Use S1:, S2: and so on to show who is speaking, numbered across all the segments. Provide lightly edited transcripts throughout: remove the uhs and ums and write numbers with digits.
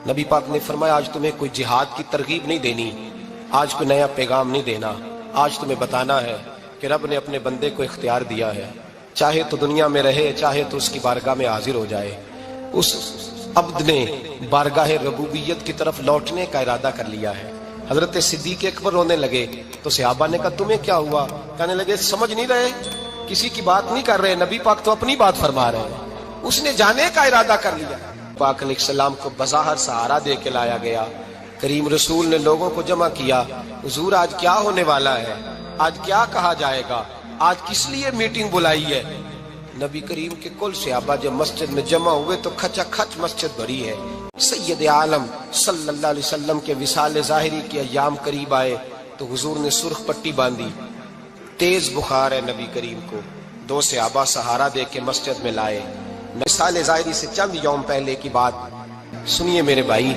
S1: نبی پاک نے فرمایا آج تمہیں کوئی جہاد کی ترغیب نہیں دینی، آج کوئی نیا پیغام نہیں دینا، آج تمہیں بتانا ہے کہ رب نے اپنے بندے کو اختیار دیا ہے، چاہے تو دنیا میں رہے چاہے تو اس کی بارگاہ میں حاضر ہو جائے۔ اس عبد نے بارگاہ ربوبیت کی طرف لوٹنے کا ارادہ کر لیا ہے۔ حضرت صدیق اکبر رونے لگے تو صحابہ نے کہا تمہیں کیا ہوا؟ کہنے لگے سمجھ نہیں رہے، کسی کی بات نہیں کر رہے، نبی پاک تو اپنی بات فرما رہے ہیں۔ اس نے جانے کا ارادہ کر لیا۔ پاک علیہ السلام کو بظاہر سہارا دے کے لایا گیا۔ کریم رسول نے لوگوں کو جمع کیا، حضور آج کیا ہونے والا ہے، آج کیا کہا جائے گا، آج کس لیے میٹنگ بلائی ہے؟ نبی کریم کے کل صحابہ جب مسجد میں جمع ہوئے تو کھچا کھچ مسجد بھری ہے۔ سید عالم صلی اللہ علیہ وسلم کے وصال ظاہری کے ایام قریب آئے تو حضور نے سرخ پٹی باندھی، تیز بخار ہے نبی کریم کو، دو صحابہ سہارا دے کے مسجد میں لائے۔ وصال ظاہری سے چند یوم پہلے کی بات سنیے میرے بھائی،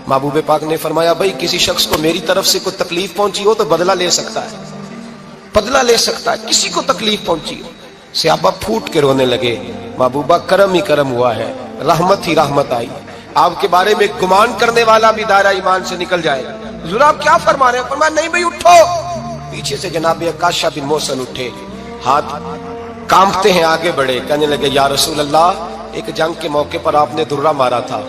S1: محبوب پاک نے فرمایا بھائی کسی شخص کو میری طرف سے کوئی تکلیف پہنچی ہو تو بدلہ لے سکتا ہے، بدلہ لے سکتا ہے، کسی کو تکلیف پہنچی ہو۔ صحابہ پھوٹ کے رونے لگے، محبوبہ کرم ہی کرم ہوا ہے، رحمت ہی رحمت آئی، آپ کے بارے میں گمان کرنے والا بھی دائرہ ایمان سے نکل جائے گا۔ حضور آپ کیا فرما رہے ہیں؟ فرمایا نہیں بھائی اٹھو۔ پیچھے سے جناب عکاشہ بن محصن اٹھے، ہاتھ کانپتے ہیں، آگے بڑھے، کہنے لگے یا رسول اللہ ایک جنگ کے موقع پر آپ نے درہ مارا تھا،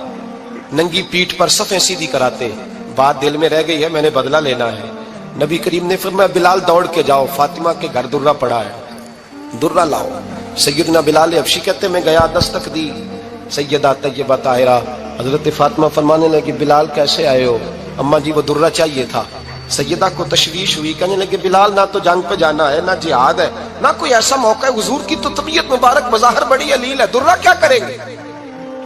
S1: ننگی پیٹھ پر صفیں سیدھی کراتے، بات دل میں رہ گئی ہے، میں نے بدلہ لینا ہے۔ نبی کریم نے فرمایا بلال دوڑ کے جاؤ، فاطمہ کے گھر درہ پڑا ہے، درہ لاؤ۔ سیدنا بلال حبشی کہتے میں گیا، دستک دی، سیدہ طیبہ طاہرہ حضرت فاطمہ فرمانے لگی بلال کیسے آئے ہو؟ اماں جی وہ درہ چاہیے تھا۔ سیدہ کو تشویش ہوئی، کہنے لگے بلال نہ تو جنگ پہ جانا ہے، نہ جہاد ہے، نہ کوئی ایسا موقع ہے، حضور کی تو طبیعت مبارک بظاہر بڑی علیل ہے، درہ کیا کریں گے؟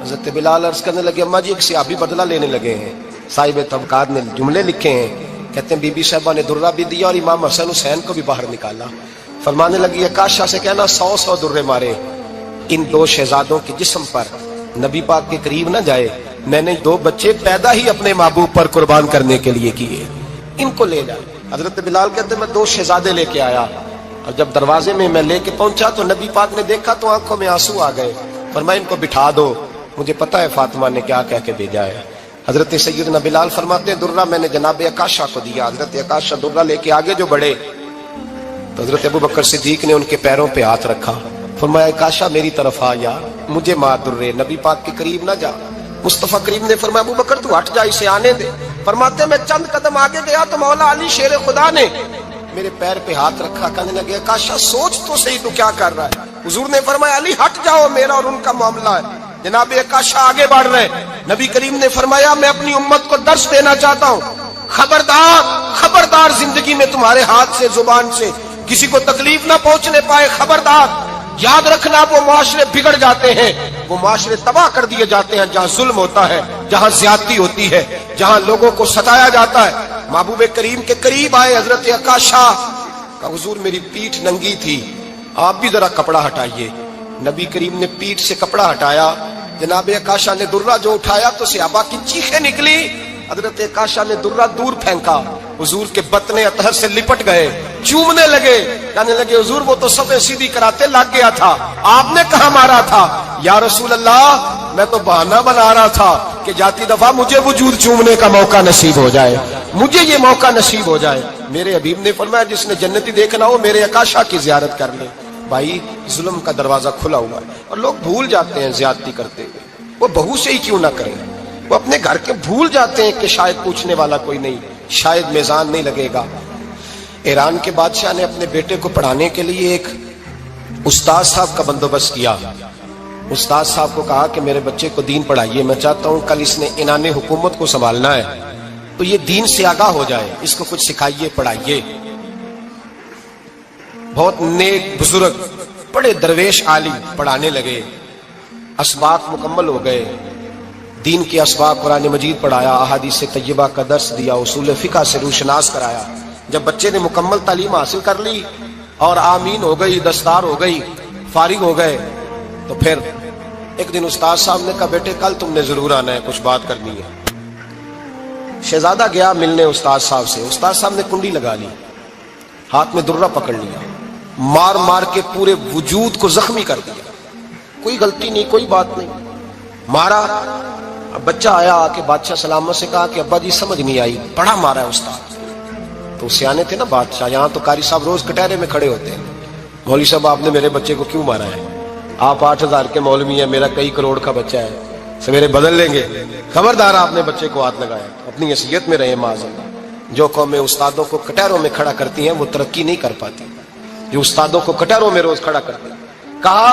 S1: حضرت بلال عرض کرنے لگے اماں جی ایک صحابی بدلہ لینے لگے ہیں، صاحب طبقات نے جملے لکھے ہیں، کہتے ہیں بی بی صاحبہ نے درہ بھی دیا اور امام حسن حسین کو بھی باہر نکالا۔ فرمانے لگی عکاشہ سے کہنا 100 درے مارے، ان دو شہزادوں کے جسم پر نبی پاک کے قریب نہ جائے، میں نے 2 بچے پیدا ہی اپنے محبوب پر قربان کرنے کے لیے کیے، ان کو لے جائے۔ حضرت بلال کہتے ہیں میں 2 شہزادے لے کے آیا، اور جب دروازے میں میں لے کے پہنچا تو نبی پاک نے دیکھا تو آنکھوں میں آنسو آ گئے۔ فرمایا ان کو بٹھا دو، مجھے پتا ہے فاطمہ نے کیا کہہ کے بھیجا ہے۔ حضرت سیدنا بلال فرماتے ہیں درہ میں نے جناب عکاشہ کو دیا، حضرت عکاشہ درہ لے کے آگے جو بڑھے تو حضرت ابو بکر صدیق نے ان کے پیروں پہ ہاتھ رکھا، فرمایا عکاشہ میری طرف آ یار، مجھے مار درے، نبی پاک کے قریب نہ جا۔ مصطفیٰ کریم نے فرمایا ابو بکر تو ہٹ جا، اسے آنے دے۔ فرماتے میں چند قدم آگے گیا تو مولا علی شیر خدا نے میرے پیر پہ ہاتھ رکھا، کہنے لگے عکاشہ سوچ تو صحیح تو کیا کر رہا ہے؟ حضور نے فرمایا علی ہٹ جاؤ، میرا اور ان کا معاملہ ہے۔ جناب عکاشہ آگے بڑھ رہے، نبی کریم نے فرمایا میں اپنی امت کو درس دینا چاہتا ہوں، خبردار خبردار زندگی میں تمہارے ہاتھ سے زبان سے کسی کو تکلیف نہ پہنچنے پائے، خبردار۔ یاد رکھنا وہ معاشرے بگڑ جاتے ہیں، وہ معاشرے تباہ کر دیے جاتے ہیں جہاں ظلم ہوتا ہے، جہاں زیادتی ہوتی ہے، جہاں لوگوں کو ستایا جاتا ہے۔ محبوب کریم کے قریب آئے حضرت عکاشہ، کہا حضور میری پیٹھ ننگی تھی، آپ بھی ذرا کپڑا ہٹائیے۔ نبی کریم نے پیٹھ سے کپڑا ہٹایا، جناب عکاشہ نے درہ جو اٹھایا تو صحابہ کی چیخیں نکلی۔ حضرت عکاشہ نے درہ دور پھینکا، حضور کے بطن اطہر سے لپٹ گئے، چومنے لگے، کہنے لگے حضور وہ تو صفیں سیدھی کراتے لگ گیا تھا، آپ نے کہاں مارا تھا؟ یا رسول اللہ میں تو بہانہ بنا رہا تھا کہ جاتی دفعہ مجھے وجود چومنے کا موقع نصیب ہو جائے، مجھے یہ موقع نصیب ہو جائے۔ میرے حبیب نے فرمایا جس نے جنتی دیکھنا ہو میرے عکاشہ کی زیارت کر لے۔ بھائی ظلم کا دروازہ کھلا ہوا ہے اور لوگ بھول جاتے ہیں زیادتی کرتے ہوئے، وہ بہو سے ہی کیوں نہ کریں، وہ اپنے گھر کے بھول جاتے ہیں کہ شاید پوچھنے والا کوئی نہیں، شاید میزان نہیں لگے گا۔ ایران کے بادشاہ نے اپنے بیٹے کو پڑھانے کے لیے ایک استاد صاحب کا بندوبست کیا۔ استاد صاحب کو کہا کہ میرے بچے کو دین پڑھائیے، میں چاہتا ہوں کل اس نے عنان حکومت کو سنبھالنا ہے تو یہ دین سے آگاہ ہو جائے، اس کو کچھ سکھائیے پڑھائیے۔ بہت نیک بزرگ بڑے درویش عالم پڑھانے لگے، اسباق مکمل ہو گئے، دین کے اسباق قرآن مجید پڑھایا، احادیث طیبہ کا درس دیا، اصول فقہ سے روشناس کرایا۔ جب بچے نے مکمل تعلیم حاصل کر لی اور آمین ہو گئی، دستار ہو گئی، فارغ ہو گئے تو پھر ایک دن استاد صاحب نے کہا بیٹے کل تم نے ضرور آنا ہے، کچھ بات کرنی ہے۔ شہزادہ گیا ملنے استاد صاحب سے، استاد صاحب نے کنڈی لگا لی، ہاتھ میں درہ پکڑ لیا، مار مار کے پورے وجود کو زخمی کر دیا، کوئی غلطی نہیں، کوئی بات نہیں، مارا۔ بچہ آیا آ کے بادشاہ سلامت سے کہا کہ ابا جی سمجھ نہیں آئی، بڑا مارا ہے استاد۔ تو سیانے تھے نا بادشاہ، یہاں تو قاری صاحب روز کٹہرے میں کھڑے ہوتے ہیں، مولوی صاحب آپ نے میرے بچے کو کیوں مارا ہے؟ آپ 8,000 کے مولوی ہیں، میرا کئی کروڑ کا بچہ ہے، سویرے بدل لیں گے، خبردار آپ نے بچے کو ہاتھ لگایا، اپنی حیثیت میں رہے معاذ اللہ۔ جو قومیں استادوں کو کٹہروں میں کھڑا کرتی ہیں وہ ترقی نہیں کر پاتی، جو استادوں کو کٹہروں میں روز کھڑا کرتے ہیں۔ کہا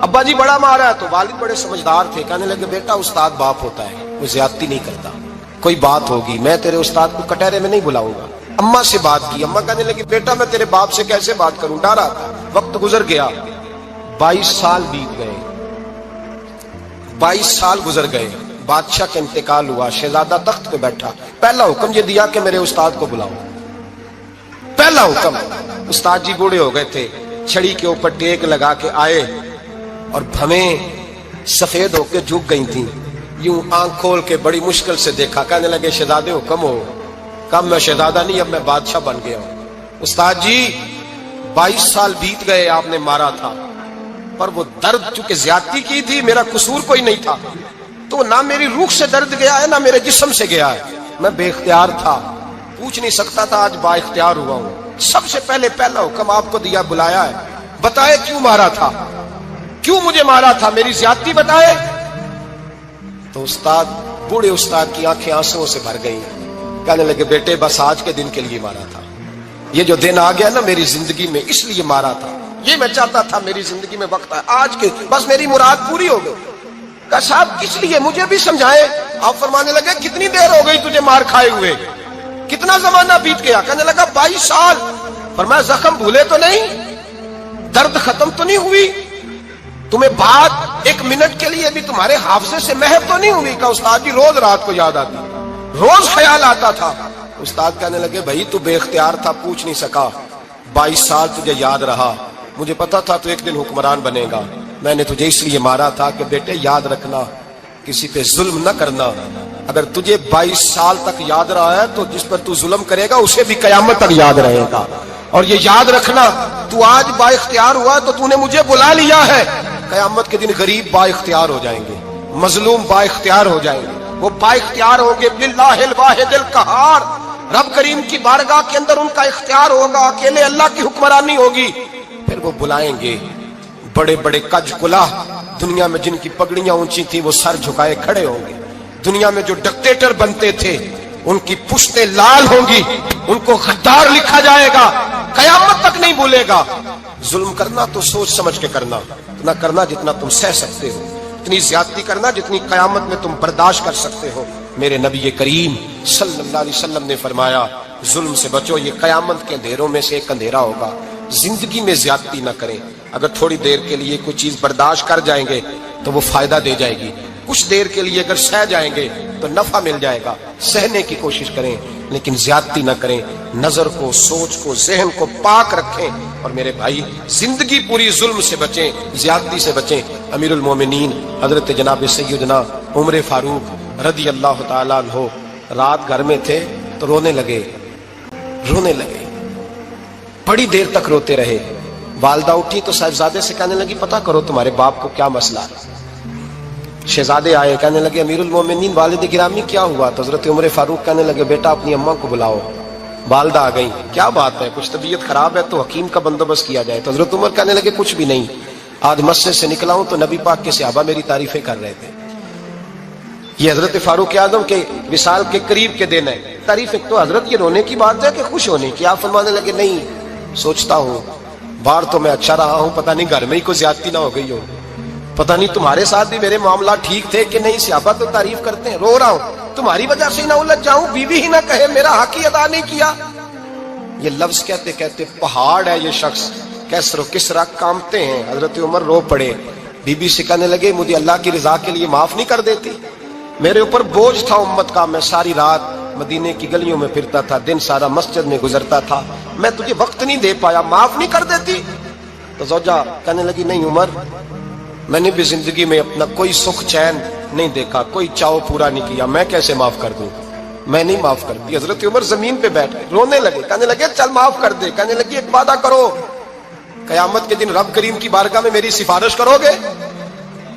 S1: ابا جی بڑا مارا ہے، تو والد بڑے سمجھدار تھے، کہنے لگے بیٹا استاد باپ ہوتا ہے، وہ زیادتی نہیں کرتا، کوئی بات ہوگی میں تیرے استاد کو کٹہرے میں نہیں بلاؤں گا۔ اماں سے بات کی، اماں کہنے لگی بیٹا میں تیرے باپ سے کیسے بات کروں، ڈرا تھا۔ وقت گزر گیا، 22 سال بیت گئے، 22 سال گزر گئے، بادشاہ کا انتقال ہوا، شہزادہ تخت پہ بیٹھا، پہلا حکم یہ دیا کہ میرے استاد کو بلاؤ، پہلا حکم۔ استاد جی بوڑھے ہو گئے تھے، چھڑی کے اوپر ٹیک لگا کے آئے اور بھویں سفید ہو کے جھک گئی تھیں، یوں آنکھ کھول کے بڑی مشکل سے دیکھا، کہنے لگے شہزادے حکم ہو۔ کہا میں شہزادہ نہیں، اب میں بادشاہ بن گیا ہوں۔ استاد جی 22 سال بیت گئے، آپ نے مارا تھا، پر وہ درد چونکہ زیادتی کی تھی، میرا قصور کوئی نہیں تھا، تو نہ میری روح سے درد گیا ہے نہ میرے جسم سے گیا ہے، میں بے اختیار تھا، پوچھ نہیں سکتا تھا، آج با اختیار ہوا ہوں۔ سب سے پہلے پہلا حکم آپ کو دیا، بلایا ہے، بتائے کیوں مارا تھا، کیوں مجھے مارا تھا، میری زیادتی بتائے۔ تو استاد، بوڑھے استاد کی آنکھیں آنسوں سے بھر گئی، کہنے لگے بیٹے بس آج کے دن کے لیے مارا تھا، یہ جو دن آ گیا نا میری زندگی میں اس لیے مارا تھا، یہ میں چاہتا تھا میری زندگی میں وقت ہے آج کے، بس میری مراد پوری ہو گئی۔ کہا صاحب کس لیے، مجھے بھی سمجھائے۔ آپ فرمانے لگے کتنی دیر ہو گئی تجھے مار کھائے ہوئے، کتنا زمانہ بیت گیا؟ کہنے لگا 22 سال۔ فرمایا زخم بھولے تو نہیں، درد ختم تو نہیں ہوئی، تمہیں بات 1 منٹ کے لیے بھی تمہارے حافظے سے محو تو نہیں ہوئی؟ کہا استاد جی روز رات کو یاد آتی، روز خیال آتا تھا۔ استاد کہنے لگے بھائی تو بے اختیار تھا، پوچھ نہیں سکا، 22 سال تجھے یاد رہا، مجھے پتا تھا تو ایک دن حکمران بنے گا، میں نے تجھے اس لیے مارا تھا کہ بیٹے یاد رکھنا کسی پہ ظلم نہ کرنا، اگر تجھے 22 سال تک یاد رہا ہے تو جس پر تو ظلم کرے گا اسے بھی قیامت تک یاد رہے گا، اور یہ یاد رکھنا تو آج با اختیار ہوا تو تو نے مجھے بلا لیا ہے، قیامت کے دن غریب با اختیار ہو جائیں گے، مظلوم با اختیار ہو جائیں گے، وہ با اختیار ہوں گے باللہ الواحد القہار، رب کریم کی بارگاہ کے اندر ان کا اختیار ہوگا، اکیلے اللہ کی حکمرانی ہوگی، پھر وہ بلائیں گے بڑے بڑے کج کلاہ، دنیا میں جن کی پگڑیاں اونچی تھیں وہ سر جھکائے کھڑے ہوں گے، دنیا میں جو ڈکٹیٹر بنتے تھے ان کی پشتیں لال ہوں گی، ان کو غدار لکھا جائے گا، قیامت تک نہیں بھولے گا۔ ظلم کرنا تو سوچ سمجھ کے کرنا، اتنا کرنا جتنا تم سہ سکتے ہو، اتنی زیادتی کرنا جتنی قیامت میں تم برداشت کر سکتے ہو۔ میرے نبی کریم صلی اللہ علیہ وسلم نے فرمایا ظلم سے بچو، یہ قیامت کے اندھیروں میں سے ایک اندھیرا ہوگا۔ زندگی میں زیادتی نہ کریں، اگر تھوڑی دیر کے لیے کوئی چیز برداشت کر جائیں گے تو وہ فائدہ دے جائے گی، کچھ دیر کے لیے اگر سہ جائیں گے تو نفع مل جائے گا، سہنے کی کوشش کریں لیکن زیادتی نہ کریں، نظر کو، سوچ کو، ذہن کو پاک رکھیں، اور میرے بھائی زندگی پوری ظلم سے بچیں، زیادتی سے بچیں۔ امیر المومنین حضرت جناب سیدنا عمر فاروق رضی اللہ تعالیٰ عنہ رات گھر میں تھے تو رونے لگے، بڑی دیر تک روتے رہے۔ والدہ اٹھی تو صاحبزادے سے کہنے لگی پتہ کرو تمہارے باپ کو کیا مسئلہ ہے۔ شہزادے آئے، کہنے لگے امیر المومنین والد گرامی کیا ہوا؟ تو حضرت عمر فاروق کہنے لگے بیٹا اپنی اماں کو بلاؤ۔ والدہ آ گئی، کیا بات ہے، کچھ طبیعت خراب ہے تو حکیم کا بندوبست کیا جائے۔ تو حضرت عمر کہنے لگے کچھ بھی نہیں، آج مسجد سے نکلا ہوں تو نبی پاک کے صحابہ میری تعریفیں کر رہے تھے۔ یہ حضرت فاروق اعظم کے وصال کے قریب کے دن ہے، تعریفیں تو حضرت یہ رونے کی بات ہے کہ خوش ہونے کی؟ آپ فرمانے لگے نہیں، سوچتا ہوں باہر تو میں اچھا رہا ہوں، پتہ نہیں گھر میں ہی کوئی زیادتی نہ ہو گئی ہو، پتہ نہیں تمہارے ساتھ بھی میرے معاملات ٹھیک تھے کہ نہیں، صحابہ تو تعریف کرتے ہیں، رو رہا ہوں تمہاری وجہ سے نہ الجھ جاؤں، بیوی ہی نہ کہے میرا حق ہی ادا نہیں کیا۔ یہ لفظ کہتے کہتے پہاڑ ہے یہ شخص، کیسر و کسرا کامتے ہیں۔ حضرت عمر رو پڑے، بی بی سے کہنے لگے مجھے اللہ کی رضا کے لیے معاف نہیں کر دیتی؟ میرے اوپر بوجھ تھا امت کا، میں ساری رات مدینے کی گلیوں میں پھرتا تھا، دن سارا مسجد میں گزرتا تھا، میں تجھے وقت نہیں دے پایا، معاف نہیں کر دیتی؟ تو زوجہ کہنے لگی نہیں عمر، میں نے بھی زندگی میں اپنا کوئی سکھ چین نہیں دیکھا، کوئی چاؤ پورا نہیں کیا، میں کیسے معاف کر دوں؟ میں نہیں معاف کرتی۔ حضرت عمر زمین پہ بیٹھ گئے، رونے لگے، کہنے لگے چل معاف کر دے۔ کہنے لگی ایک وعدہ کرو، قیامت کے دن رب کریم کی بارگاہ میں میری سفارش کرو گے؟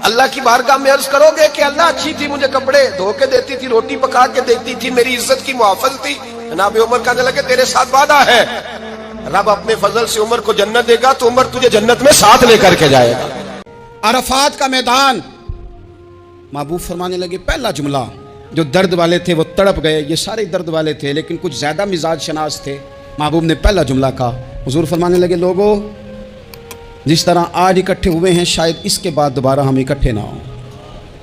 S1: اللہ کی بارگاہ میں عرض کرو گے کہ اللہ اچھی تھی، مجھے کپڑے دھو کے دیتی تھی، روٹی پکا کے دیتی تھی، میری عزت کی محافظ تھی. جناب عمر کہنے لگے تیرے ساتھ وعدہ ہے، رب اپنے فضل سے عمر کو جنت دے گا تو عمر تجھے جنت میں ساتھ لے کر کے جائے گا.
S2: عرفات کا میدان. محبوب فرمانے لگے پہلا جملہ، جو درد والے تھے وہ تڑپ گئے، یہ سارے درد والے تھے لیکن کچھ زیادہ مزاج شناس تھے. محبوب نے پہلا جملہ کہا. حضور فرمانے لگے لوگوں، جس طرح آج اکٹھے ہوئے ہیں شاید اس کے بعد دوبارہ ہم اکٹھے نہ ہوں.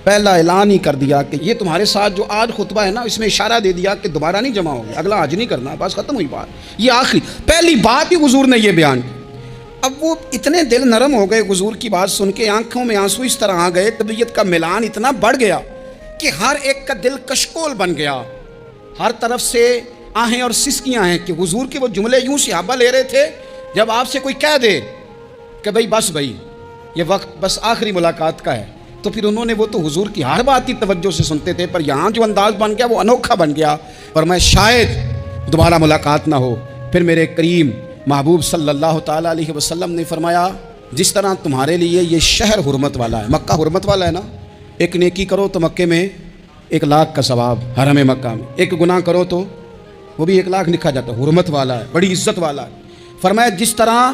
S2: پہلا اعلان ہی کر دیا کہ یہ تمہارے ساتھ جو آج خطبہ ہے نا، اس میں اشارہ دے دیا کہ دوبارہ نہیں جمع ہوگے، اگلا آج نہیں کرنا، بس ختم ہوئی بات. یہ آخری پہلی بات ہی حضور نے یہ بیان کی. اب وہ اتنے دل نرم ہو گئے حضور کی بات سن کے، آنکھوں میں آنسو اس طرح آ گئے، طبیعت کا میلان اتنا بڑھ گیا کہ ہر ایک کا دل کشکول بن گیا. ہر طرف سے آہیں اور سسکیاں ہیں کہ حضور کے وہ جملے یوں صحابہ لے رہے تھے جب آپ سے کوئی کہہ دے کہ بھئی یہ وقت بس آخری ملاقات کا ہے، تو پھر انہوں نے وہ تو حضور کی ہر بات کی توجہ سے سنتے تھے، پر یہاں جو انداز بن گیا وہ انوکھا بن گیا. اور میں شاید دوبارہ ملاقات نہ ہو. پھر میرے کریم محبوب صلی اللہ تعالیٰ علیہ وسلم نے فرمایا جس طرح تمہارے لیے یہ شہر حرمت والا ہے، مکہ حرمت والا ہے نا، ایک نیکی کرو تو مکے میں 1,00,000 کا ثواب، حرم مکہ میں ایک گناہ کرو تو وہ بھی 1,00,000 لکھا جاتا ہے. حرمت والا ہے، بڑی عزت والا ہے. فرمایا جس طرح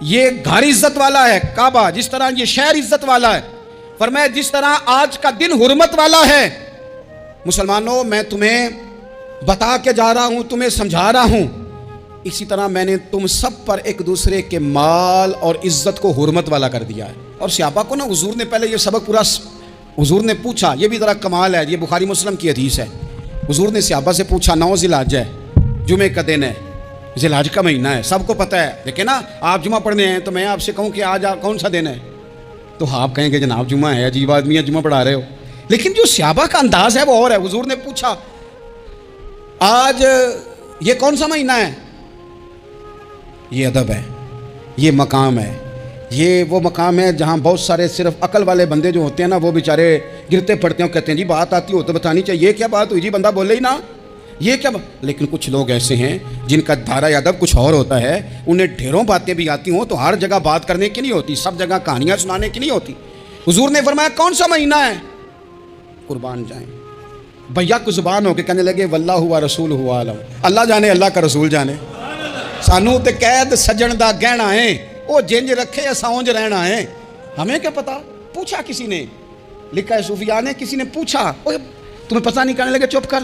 S2: یہ گھر عزت والا ہے کعبہ، جس طرح یہ شہر عزت والا ہے، فرمایا جس طرح آج کا دن حرمت والا ہے. مسلمانوں میں تمہیں بتا کے جا رہا ہوں، تمہیں سمجھا رہا ہوں، اسی طرح میں نے تم سب پر ایک دوسرے کے مال اور عزت کو حرمت والا کر دیا ہے. اور صحابہ کو نا حضور نے پہلے یہ سبق پورا حضور نے پوچھا، یہ بھی ذرا کمال ہے، یہ بخاری مسلم کی حدیث ہے. حضور نے صحابہ سے پوچھا 9 ذی الحجہ ہے، جمعے کا دن ہے، ذی الحجہ کا مہینہ ہے، سب کو پتہ ہے، لیکن نا آپ جمعہ پڑھنے ہیں تو میں آپ سے کہوں کہ آج کون سا دن ہے تو آپ کہیں گے جناب جمعہ ہے، عجیب آدمی ہے جمعہ پڑھا رہے ہو. لیکن جو صحابہ کا انداز ہے وہ اور ہے. حضور نے پوچھا آج یہ کون سا مہینہ ہے؟ یہ ادب ہے، یہ مقام ہے، یہ وہ مقام ہے جہاں بہت سارے صرف عقل والے بندے جو ہوتے ہیں نا وہ بیچارے گرتے پڑتے ہیں، کہتے ہیں جی بات آتی ہو تو بتانی چاہیے، یہ کیا بات ہوئی جی، بندہ بولے ہی نا، یہ کیا لیکن کچھ لوگ ایسے ہیں جن کا دھارا ادب کچھ اور ہوتا ہے، انہیں ڈھیروں باتیں بھی آتی ہوں تو ہر جگہ بات کرنے کی نہیں ہوتی، سب جگہ کہانیاں سنانے کی نہیں ہوتی. حضور نے فرمایا کون سا مہینہ ہے؟ قربان جائیں بھیا کو زبان ہو کے کہنے لگے واللہ و رسولہ عالم، اللہ جانے اللہ کا رسول جانے. سانو تے قید سجن دا گہنا ہے، وہ جنج رکھے اساں اونج رہنا ہے، ہمیں کیا پتا. پوچھا کسی نے، لکھا ہے صوفیاء نے، کسی نے پوچھا تمہیں پتہ نہیں، کہنے لگے چپ کر،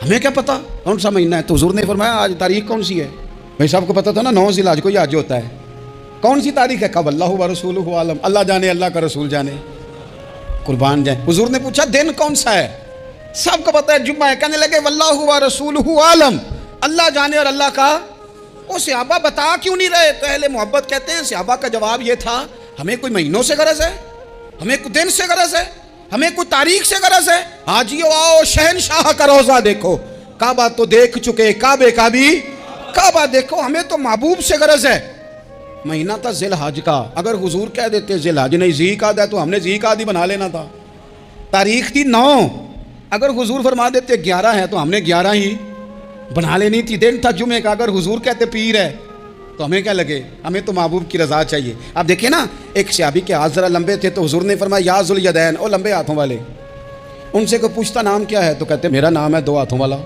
S2: ہمیں کیا پتا کون سا مہینہ ہے. تو حضور نے فرمایا آج تاریخ کون سی ہے؟ بھائی صاحب کو پتا تھا نا 9 ذی الحجہ کو یہ آج ہوتا ہے، کون سی تاریخ ہے؟ کہا واللہ و رسولہ عالم، اللہ جانے اللہ کا رسول جانے. قربان جائیں. حضور نے پوچھا دن کون سا ہے؟ سب کو پتا ہے جمعہ ہے. کہنے لگے واللہ و رسولہ عالم، اللہ جانے اور اللہ کا. وہ صحابہ بتا کیوں نہیں رہے؟ تو اہل محبت کہتے ہیں صحابہ کا جواب یہ تھا ہمیں کوئی مہینوں سے غرض ہے، ہمیں کوئی دن سے غرض ہے، ہمیں کوئی تاریخ سے غرض ہے. حاجیو آؤ شہنشاہ کا روزہ دیکھو، کعبہ تو دیکھ چکے، کعبے کا بھی کعبہ دیکھو، ہمیں تو محبوب سے غرض ہے. مہینہ تھا ذی الحجہ کا، اگر حضور کہہ دیتے ذی الحجہ نہیں ذی قعدہ ہے تو ہم نے ذی قعدہ بنا لینا تھا. تاریخ تھی 9، اگر حضور فرما دیتے 11 ہے تو ہم نے 11 ہی بنا لینی تھی. دن تھا جمعے کا، اگر حضور کہتے پیر ہے تو ہمیں کیا لگے، ہمیں تو محبوب کی رضا چاہیے. آپ دیکھیں نا ایک صحابی کے ہاتھ ذرا لمبے تھے تو حضور نے فرمایا یا ذوالیدین، او لمبے ہاتھوں والے. ان سے کوئی پوچھتا نام کیا ہے تو کہتے میرا نام ہے 2 ہاتھوں والا.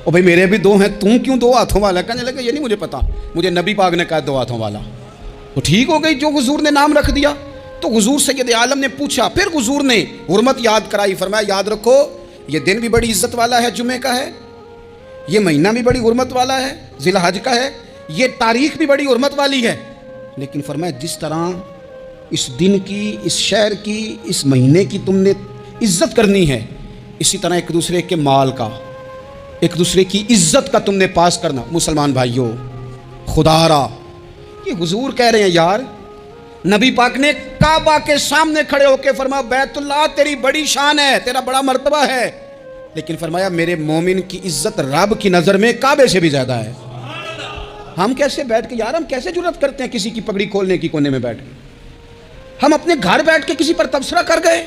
S2: او بھائی میرے بھی 2 ہیں، تم کیوں 2 ہاتھوں والا؟ کہنے لگے یہ نہیں مجھے پتا، مجھے نبی پاک نے کہا 2 ہاتھوں والا. تو ٹھیک ہو گئی جو حضور نے نام رکھ دیا. تو حضور سید عالم نے پوچھا، پھر حضور نے حرمت یاد کرائی. فرمایا یاد رکھو یہ دن بھی بڑی عزت والا ہے، جمعے کا ہے، یہ مہینہ بھی بڑی حرمت والا ہے، ذی الحجہ کا ہے، یہ تاریخ بھی بڑی حرمت والی ہے. لیکن فرمایا جس طرح اس دن کی، اس شہر کی، اس مہینے کی تم نے عزت کرنی ہے، اسی طرح ایک دوسرے کے مال کا، ایک دوسرے کی عزت کا تم نے پاس کرنا. مسلمان بھائیوں خدا را یہ حضور کہہ رہے ہیں یار، نبی پاک نے کعبہ کے سامنے کھڑے ہو کے فرمایا بیت اللہ تیری بڑی شان ہے، تیرا بڑا مرتبہ ہے، لیکن فرمایا میرے مومن کی عزت رب کی نظر میں کعبے سے بھی زیادہ ہے. ہم کیسے بیٹھ کے یار، ہم کیسے جرأت کرتے ہیں کسی کی پگڑی کھولنے کی کونے میں بیٹھ کے؟ ہم اپنے گھر بیٹھ کے کسی پر تبصرہ کر گئے،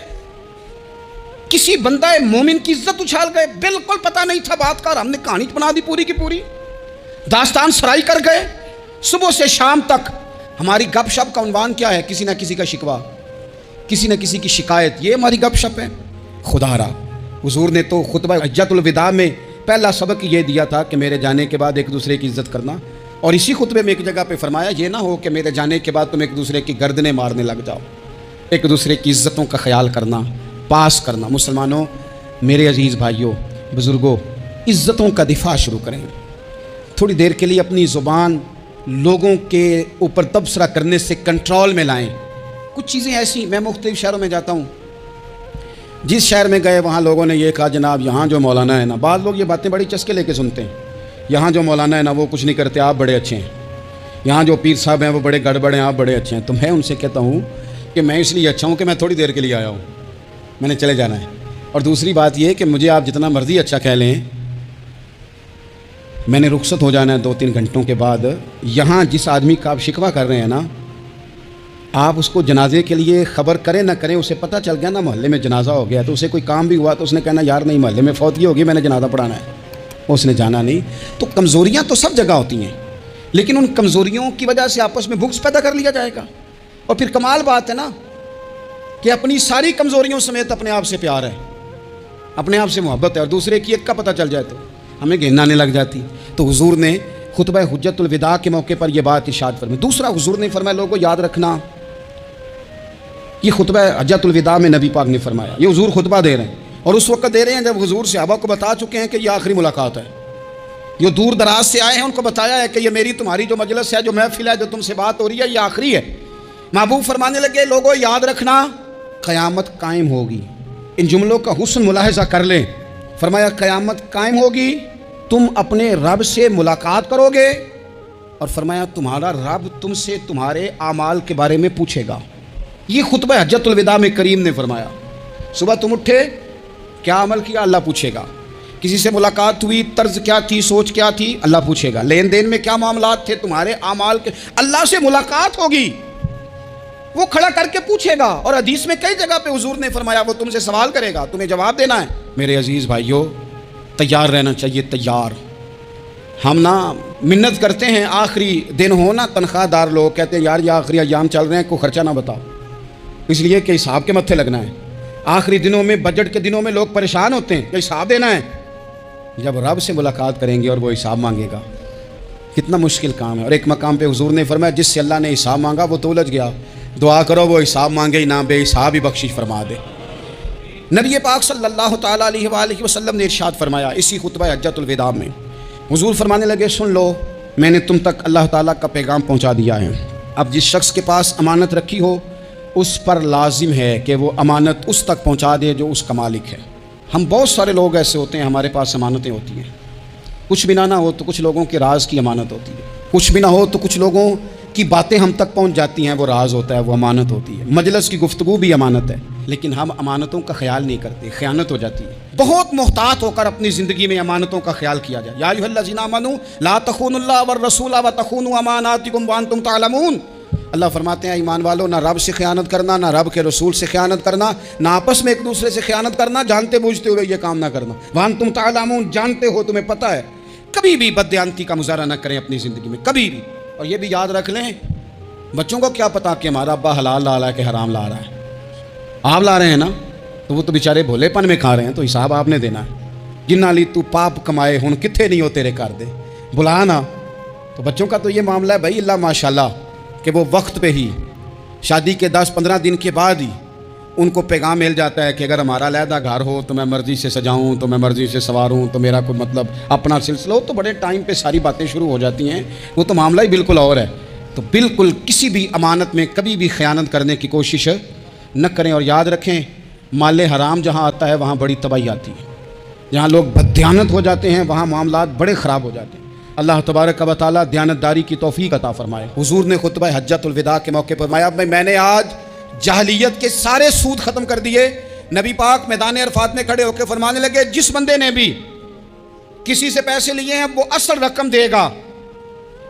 S2: کسی بندہ مومن کی عزت اچھال گئے، بالکل پتہ نہیں تھا بات کا، ہم نے کہانی بنا دی پوری کی پوری، داستان سرائی کر گئے. صبح سے شام تک ہماری گپ شپ کا عنوان کیا ہے؟ کسی نہ کسی کا شکوہ، کسی نہ کسی کی شکایت، یہ ہماری گپ شپ ہے؟ خدا را حضور نے تو خطبہ حجۃ الوداع میں پہلا سبق یہ دیا تھا کہ میرے جانے کے بعد ایک دوسرے کی عزت کرنا، اور اسی خطبے میں ایک جگہ پہ فرمایا یہ نہ ہو کہ میرے جانے کے بعد تم ایک دوسرے کی گردنیں مارنے لگ جاؤ، ایک دوسرے کی عزتوں کا خیال کرنا، پاس کرنا۔ مسلمانوں، میرے عزیز بھائیوں، بزرگوں، عزتوں کا دفاع شروع کریں۔ تھوڑی دیر کے لیے اپنی زبان لوگوں کے اوپر تبصرہ کرنے سے کنٹرول میں لائیں۔ کچھ چیزیں ایسی، میں مختلف شہروں میں جاتا ہوں، جس شہر میں گئے وہاں لوگوں نے یہ کہا جناب یہاں جو مولانا ہے نا، بعض لوگ یہ باتیں بڑی چسکے لے کے سنتے ہیں، یہاں جو مولانا ہے نا وہ کچھ نہیں کرتے، آپ بڑے اچھے ہیں، یہاں جو پیر صاحب ہیں وہ بڑے گڑبڑ ہیں، آپ بڑے اچھے ہیں۔ تو میں ان سے کہتا ہوں کہ میں اس لیے اچھا ہوں کہ میں تھوڑی دیر کے لیے آیا ہوں، میں نے چلے جانا ہے۔ اور دوسری بات یہ کہ مجھے آپ جتنا مرضی اچھا کہہ لیں، میں نے رخصت ہو جانا ہے 2-3 گھنٹوں کے بعد۔ یہاں جس آدمی کا آپ شکوہ کر رہے ہیں نا، آپ اس کو جنازے کے لیے خبر کریں نہ کریں، اسے پتہ چل گیا نا محلے میں جنازہ ہو گیا، تو اسے کوئی کام بھی ہوا تو اس نے کہنا یار نہیں محلے میں فوتگی ہوگی، میں نے جنازہ پڑھانا ہے، اس نے جانا نہیں۔ تو کمزوریاں تو سب جگہ ہوتی ہیں، لیکن ان کمزوریوں کی وجہ سے آپس میں بغض پیدا کر لیا جائے گا۔ اور پھر کمال بات ہے نا کہ اپنی ساری کمزوریوں سمیت اپنے آپ سے پیار ہے، اپنے آپ سے محبت ہے، اور دوسرے کی ایک کا پتہ چل جائے تو ہمیں گھن آنے لگ جاتی۔ تو حضور نے خطبہ حجۃ الوداع کے موقع پر یہ بات ارشاد فرمائی۔ دوسرا حضور نے فرمایا لوگوں یاد رکھنا، یہ خطبہ حجۃ الوداع میں نبی پاک نے فرمایا، یہ حضور خطبہ دے رہے ہیں، اور اس وقت دے رہے ہیں جب حضور صحابہ کو بتا چکے ہیں کہ یہ آخری ملاقات ہے، جو دور دراز سے آئے ہیں ان کو بتایا ہے کہ یہ میری تمہاری جو مجلس ہے، جو محفل ہے، جو تم سے بات ہو رہی ہے، یہ آخری ہے۔ محبوب فرمانے لگے لوگوں یاد رکھنا قیامت قائم ہوگی۔ ان جملوں کا حسن ملاحظہ کر لیں۔ فرمایا قیامت قائم ہوگی، تم اپنے رب سے ملاقات کرو گے، اور فرمایا تمہارا رب تم سے تمہارے اعمال کے بارے میں پوچھے گا۔ یہ خطبہ حجۃ الوداع میں کریم نے فرمایا۔ صبح تم اٹھے، کیا عمل کیا؟ اللہ پوچھے گا۔ کسی سے ملاقات ہوئی، طرز کیا تھی، سوچ کیا تھی؟ اللہ پوچھے گا۔ لین دین میں کیا معاملات تھے تمہارے اعمال کے؟ اللہ سے ملاقات ہوگی، وہ کھڑا کر کے پوچھے گا۔ اور حدیث میں کئی جگہ پہ حضور نے فرمایا وہ تم سے سوال کرے گا، تمہیں جواب دینا ہے۔ میرے عزیز بھائیوں، تیار رہنا چاہیے، تیار۔ ہم نا منت کرتے ہیں آخری دن ہو نا، تنخواہ دار لوگ کہتے ہیں یار یہ آخری ایام چل رہے ہیں، کوئی خرچہ نہ بتاؤ، اس لیے کہ حساب کے متھے لگنا ہے۔ آخری دنوں میں، بجٹ کے دنوں میں لوگ پریشان ہوتے ہیں کہ حساب دینا ہے۔ جب رب سے ملاقات کریں گے اور وہ حساب مانگے گا، کتنا مشکل کام ہے۔ اور ایک مقام پہ حضور نے فرمایا جس سے اللہ نے حساب مانگا وہ تو الجھ گیا، دعا کرو وہ حساب مانگے ہی نہ، بے حساب ہی بخشش فرما دے۔ نبی پاک صلی اللہ تعالیٰ علیہ وآلہ وسلم نے ارشاد فرمایا اسی خطبہ حجۃ الوداع میں، حضور فرمانے لگے سن لو میں نے تم تک اللہ تعالیٰ کا پیغام پہنچا دیا ہے۔ اب جس شخص کے پاس امانت رکھی ہو اس پر لازم ہے کہ وہ امانت اس تک پہنچا دے جو اس کا مالک ہے۔ ہم بہت سارے لوگ ایسے ہوتے ہیں، ہمارے پاس امانتیں ہوتی ہیں، کچھ بھی نہ ہو تو کچھ لوگوں کے راز کی امانت ہوتی ہے، کچھ بھی نہ ہو تو کچھ لوگوں کی باتیں ہم تک پہنچ جاتی ہیں، وہ راز ہوتا ہے، وہ امانت ہوتی ہے۔ مجلس کی گفتگو بھی امانت ہے، لیکن ہم امانتوں کا خیال نہیں کرتے، خیانت ہو جاتی ہے۔ بہت محتاط ہو کر اپنی زندگی میں امانتوں کا خیال کیا جائے۔ یا ایھا الذین آمنوا لا تخونوا اللہ والرسول وتخونوا اماناتکم وانتم تعلمون۔ اللہ فرماتے ہیں ایمان والو، نہ رب سے خیانت کرنا، نہ رب کے رسول سے خیانت کرنا، نہ آپس میں ایک دوسرے سے خیانت کرنا، جانتے بوجھتے ہوئے یہ کام نہ کرنا۔ وانتم تعلمون، جانتے ہو، تمہیں پتہ ہے۔ کبھی بھی بددیانتی کا مظاہرہ نہ کریں اپنی زندگی میں، کبھی بھی۔ اور یہ بھی یاد رکھ لیں، بچوں کو کیا پتا کہ ہمارا ابا حلال لا رہا ہے کہ حرام لا رہا ہے؟ آپ لا رہے ہیں نا، تو وہ تو بیچارے بھولے پن میں کھا رہے ہیں، تو حساب آپ نے دینا ہے۔ جنہ لی تو پاپ کمائے ہن کتھے نہیں ہو تیرے کر دے، بلا نا۔ تو بچوں کا تو یہ معاملہ ہے بھائی، اللہ ماشاءاللہ کہ وہ وقت پہ ہی، شادی کے 10-15 دن کے بعد ہی ان کو پیغام مل جاتا ہے کہ اگر ہمارا علیحدہ گھر ہو تو میں مرضی سے سجاؤں، تو میں مرضی سے سواروں، تو میرا کوئی مطلب اپنا سلسلہ ہو، تو بڑے ٹائم پہ ساری باتیں شروع ہو جاتی ہیں، وہ تو معاملہ ہی بالکل اور ہے۔ تو بالکل کسی بھی امانت میں کبھی بھی خیانت کرنے کی کوشش نہ کریں۔ اور یاد رکھیں مال حرام جہاں آتا ہے وہاں بڑی تباہی آتی ہے، جہاں لوگ بددیانت ہو جاتے ہیں وہاں معاملات بڑے خراب ہو جاتے ہیں۔ اللہ تبارک و تعالیٰ دیانتداری کی توفیق عطا فرمائے۔ حضور نے خطبہ حجۃ الوداع کے موقع پر فرمایا میں نے آج جاہلیت کے سارے سود ختم کر دیے۔ نبی پاک میدان عرفات میں کھڑے ہو کے فرمانے لگے جس بندے نے بھی کسی سے پیسے لیے ہیں وہ اصل رقم دے گا،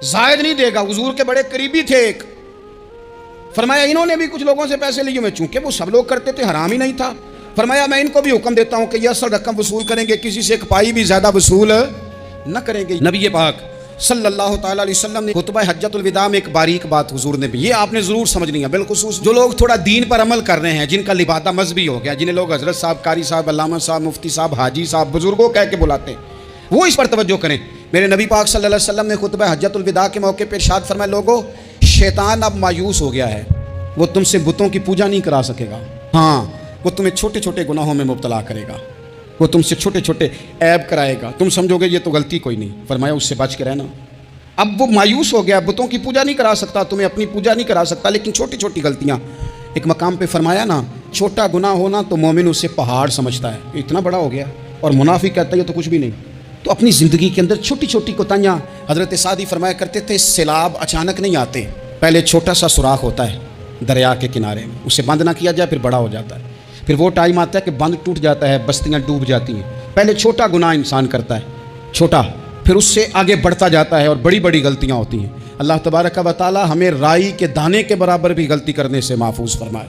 S2: زائد نہیں دے گا۔ حضور کے بڑے قریبی تھے ایک، فرمایا انہوں نے بھی کچھ لوگوں سے پیسے لیے، میں چونکہ وہ سب لوگ کرتے تھے، حرام ہی نہیں تھا، فرمایا میں ان کو بھی حکم دیتا ہوں کہ یہ اصل رقم وصول کریں گے، کسی سے ایک پائی بھی زیادہ وصول نہ کریں گے۔ نبی پاک صلی اللہ تعالیٰ علیہ وسلم نے خطبہ حجۃ الوداع میں ایک باریک بات حضور نے بھی، یہ آپ نے ضرور سمجھنی ہے، بالخصوص جو لوگ تھوڑا دین پر عمل کر رہے ہیں، جن کا لبادہ مذہبی ہو گیا، جنہیں لوگ حضرت صاحب، قاری صاحب، علامہ صاحب، مفتی صاحب، حاجی صاحب، بزرگوں کہہ کے بلاتے ہیں، وہ اس پر توجہ کریں۔ میرے نبی پاک صلی اللہ علیہ وسلم نے خطبہ حجۃ الوداع کے موقع پہ ارشاد فرمایا، لوگوں شیطان اب مایوس ہو گیا ہے، وہ تم سے بتوں کی پوجا نہیں کرا سکے گا، ہاں وہ تمہیں چھوٹے چھوٹے گناہوں میں مبتلا کرے گا، وہ تم سے چھوٹے چھوٹے عیب کرائے گا، تم سمجھو گے یہ تو غلطی کوئی نہیں، فرمایا اس سے بچ کے رہنا۔ اب وہ مایوس ہو گیا، بتوں کی پوجا نہیں کرا سکتا، تمہیں اپنی پوجا نہیں کرا سکتا، لیکن چھوٹی چھوٹی غلطیاں، ایک مقام پہ فرمایا نا، چھوٹا گناہ ہونا تو مومن اسے پہاڑ سمجھتا ہے، اتنا بڑا ہو گیا، اور منافق کہتا ہے یہ تو کچھ بھی نہیں۔ تو اپنی زندگی کے اندر چھوٹی چھوٹی کوتاہیاں، حضرت سعدی فرمایا کرتے تھے سیلاب اچانک نہیں آتے، پہلے چھوٹا سا سوراخ ہوتا ہے دریا کے کنارے میں، اسے بند نہ کیا جائے پھر بڑا ہو جاتا ہے، پھر وہ ٹائم آتا ہے کہ بند ٹوٹ جاتا ہے، بستیاں ڈوب جاتی ہیں۔ پہلے چھوٹا گناہ انسان کرتا ہے، چھوٹا، پھر اس سے آگے بڑھتا جاتا ہے اور بڑی بڑی غلطیاں ہوتی ہیں۔ اللہ تبارک و تعالی ہمیں رائی کے دانے کے برابر بھی غلطی کرنے سے محفوظ فرمائے۔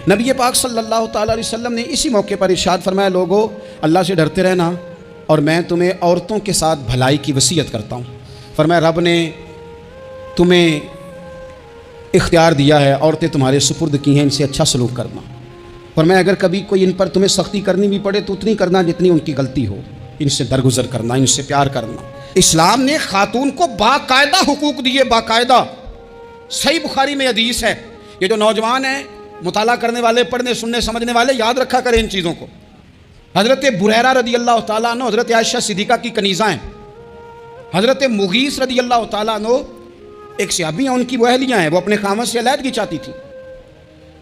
S2: نبی پاک صلی اللہ تعالیٰ علیہ وسلم نے اسی موقع پر ارشاد فرمایا، لوگو اللہ سے ڈرتے رہنا، اور میں تمہیں عورتوں کے ساتھ بھلائی کی وصیت کرتا ہوں۔ فرمایا رب نے تمہیں اختیار دیا ہے، عورتیں تمہارے سپرد کی ہیں، ان سے اچھا سلوک کرنا۔ فرمایا اگر کبھی کوئی ان پر تمہیں سختی کرنی بھی پڑے تو اتنی کرنا جتنی ان کی غلطی ہو، ان سے درگزر کرنا، ان سے پیار کرنا۔ اسلام نے خاتون کو باقاعدہ حقوق دیے، باقاعدہ، صحیح بخاری میں حدیث ہے۔ یہ جو نوجوان ہیں، مطالعہ کرنے والے، پڑھنے سننے سمجھنے والے، یاد رکھا کریں ان چیزوں کو۔ حضرت بریرہ رضی اللہ تعالیٰ عنہ حضرت عائشہ صدیقہ کی کنیزہ ہیں، حضرت مغیث رضی اللہ تعالیٰ عنہ ایک صحابی ہیں، ان کی وہ اہلیہ ہیں، وہ اپنے خامد سے علیحدگی چاہتی تھی،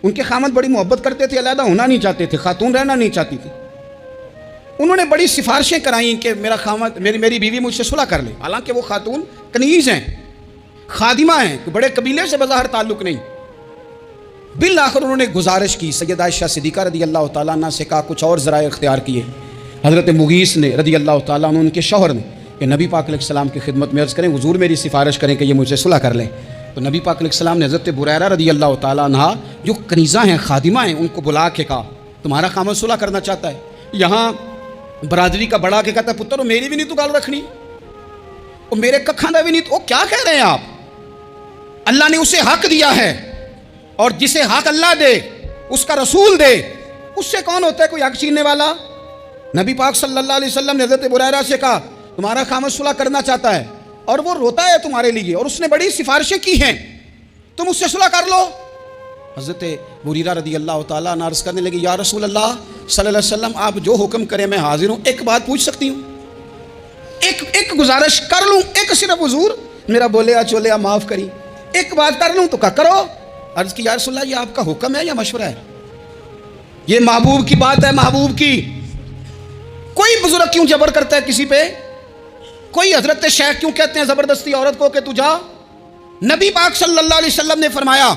S2: ان کے خامد بڑی محبت کرتے تھے، علیحدہ ہونا نہیں چاہتے تھے، خاتون رہنا نہیں چاہتی تھی۔ انہوں نے بڑی سفارشیں کرائیں کہ میرا خامد، میری بیوی مجھ سے صلح کر لے، حالانکہ وہ خاتون کنیز ہیں، خادمہ ہیں، بڑے قبیلے سے بظاہر تعلق نہیں۔ بالآخر انہوں نے گزارش کی، سیدہ عائشہ صدیقہ رضی اللہ تعالیٰ عنہ سے کہا، کچھ اور ذرائع اختیار کیے۔ حضرت مغیث نے رضی اللہ تعالیٰ عنہ، ان کے شوہر نے، کہ نبی پاک علیہ السلام کی خدمت میں عرض کریں، حضور میری سفارش کریں کہ یہ مجھ سے صلح کر لیں۔ تو نبی پاک علیہ السلام نے حضرت بریرہ رضی اللہ تعالیٰ عنہ جو کنیزہ ہیں، خادمہ ہیں، ان کو بلا کے کہا تمہارا خامد صلح کرنا چاہتا ہے۔ یہاں برادری کا بڑا کے کہتا ہے، پتر میری بھی نہیں تو گال رکھنی، اور میرے ککھاں دا بھی نہیں تو، کیا کہہ رہے ہیں آپ؟ اللہ نے اسے حق دیا ہے، اور جسے حق اللہ دے اس کا رسول دے، اس سے کون ہوتا ہے کوئی حق چھیننے والا؟ نبی پاک صلی اللہ علیہ وسلم نے حضرت بریرہ سے کہا تمہارا خامد صلح کرنا چاہتا ہے، اور وہ روتا ہے تمہارے لیے، اور اس نے بڑی سفارشیں کی ہیں، تم اس سے صلح کر لو۔ حضرت بریرہ رضی اللہ تعالیٰ عنہ عرض کرنے لگی، یا رسول اللہ صلی اللہ علیہ وسلم آپ جو حکم کریں میں حاضر ہوں، ایک بات پوچھ سکتی ہوں، ایک گزارش کر لوں، ایک صرف حضور میرا بولیا چولیا معاف کری، ایک بات کر لوں؟ تو کہا کرو۔ عرض کی یا رسول اللہ یہ آپ کا حکم ہے یا مشورہ ہے؟ یہ محبوب کی بات ہے، محبوب کی۔ کوئی بزرگ کیوں جبر کرتا ہے کسی پہ؟ کوئی حضرت شیخ کیوں کہتے ہیں زبردستی عورت کو کہ تو جا؟ نبی پاک صلی اللہ علیہ وسلم نے فرمایا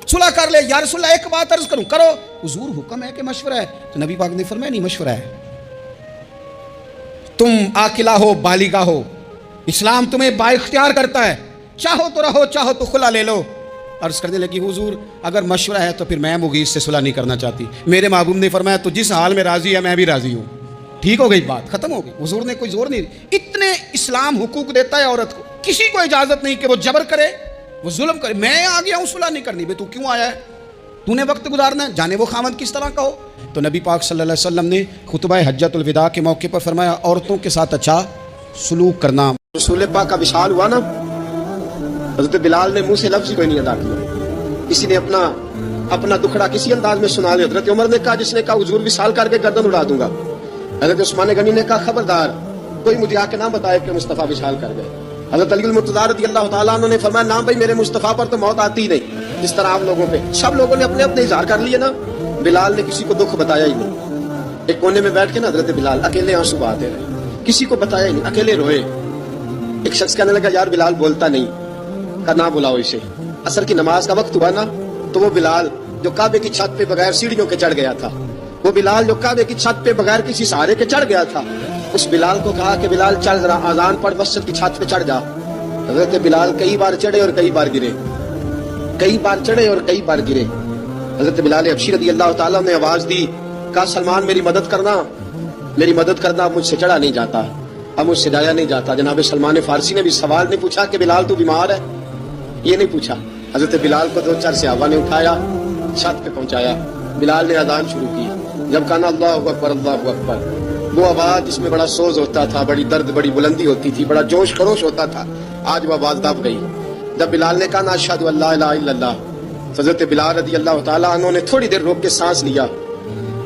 S2: صلح کر لے۔ یا رسول اللہ ایک بات عرض کروں، کرو۔ حضور حکم ہے کہ مشورہ ہے؟ تو نبی پاک نے فرمایا نہیں، مشورہ ہے۔ تم عاقلہ ہو، بالغہ ہو، اسلام تمہیں با اختیار کرتا ہے، چاہو تو رہو، چاہو تو خلا لے لو۔ عرض کرنے لگی حضور اگر مشورہ ہے تو پھر میں مغیث سے صلح نہیں کرنا چاہتی۔ میرے محبوب نے فرمایا تو جس حال میں راضی ہے میں بھی راضی ہوں۔ ٹھیک ہو گئی بات، ختم ہو گئی۔ حضور نے کوئی زور نہیں، اتنے اسلام حقوق دیتا ہے عورت کو، کسی کو اجازت نہیں کہ وہ جبر کرے، وہ ظلم کرے۔ میں آ گیا ہوں صلح نہیں کرنی، بے تو کیوں آیا ہے؟ تو نے وقت گزارنا ہے، جانے وہ خامد کس طرح کا ہو۔ تو نبی پاک صلی اللہ علیہ وسلم نے خطبہ حجۃ الوداع کے موقع پر فرمایا عورتوں کے ساتھ اچھا سلوک کرنا۔
S1: رسول پاک کا وصال ہوا نا، حضرت بلال نے منہ سے لفظ کوئی نہیں ادا کیا، کسی نے اپنا دکھڑا کسی انداز میں سنا لیا۔ حضرت عمر نے کہا، جس نے کہا حضور وصال کر کے گردن اڑا دوں گا۔ حضرت عثمان غنی نے کہا خبردار کوئی مجھے آ کے نہ بتائے کہ مصطفیٰ وصال کر گئے۔ حضرت علی المرتضیٰ رضی اللہ تعالیٰ عنہ نے فرمایا نہ بھائی میرے مصطفیٰ پر تو موت آتی نہیں، جس طرح آپ لوگوں پہ سب لوگوں نے اپنے اپنے اظہار کر لیے نا، بلال نے کسی کو دکھ بتایا ہی نہیں۔ ایک کونے میں بیٹھ کے نا حضرت بلال اکیلے آنسو بہاتے رہے، کسی کو بتایا ہی نہیں، اکیلے روئے۔ ایک شخص کہنے لگا یار بلال بولتا نہیں، کہا نہ بلاؤ اسے۔ عصر کی نماز کا وقت ہوا نا، تو وہ بلال جو کعبے کی چھت پہ بغیر سیڑھیوں کے چڑھ گیا تھا، وہ بلال جو کعبے کی چھت پہ بغیر کسی سہارے کے چڑھ گیا تھا، اس بلال کو کہا کہ بلال چل ذرا اذان پڑھ، مسجد کی چھت پہ چڑھ جا۔ حضرت بلال کئی بار چڑھے اور کئی بار گرے، کئی بار چڑھے اور کئی بار گرے۔ حضرت بلال حبشی رضی اللہ تعالیٰ نے آواز دی، کہا سلمان میری مدد کرنا، میری مدد کرنا، مجھ سے چڑھا نہیں جاتا۔
S2: اب مجھ سے جایا نہیں جاتا. جناب سلمان فارسی نے بھی سوال نہیں پوچھا کہ بلال تو بیمار ہے, یہ نہیں پوچھا. حضرت بلال کو 2-4 صحابہ نے اٹھایا, چھت پہ پہنچایا. بلال نے اذان شروع کی. جب کہا اللہ اکبر اللہ اکبر, وہ آواز جس میں بڑا سوز ہوتا تھا, بڑی درد, بڑی بلندی ہوتی تھی, بڑا جوش خروش ہوتا تھا, آج وہ آواز دب گئی. جب بلال نے کہا اشہد ان لا الہ الا اللہ, حضرت بلال رضی اللہ تعالیٰ عنہ نے تھوڑی دیر روک کے سانس لیا.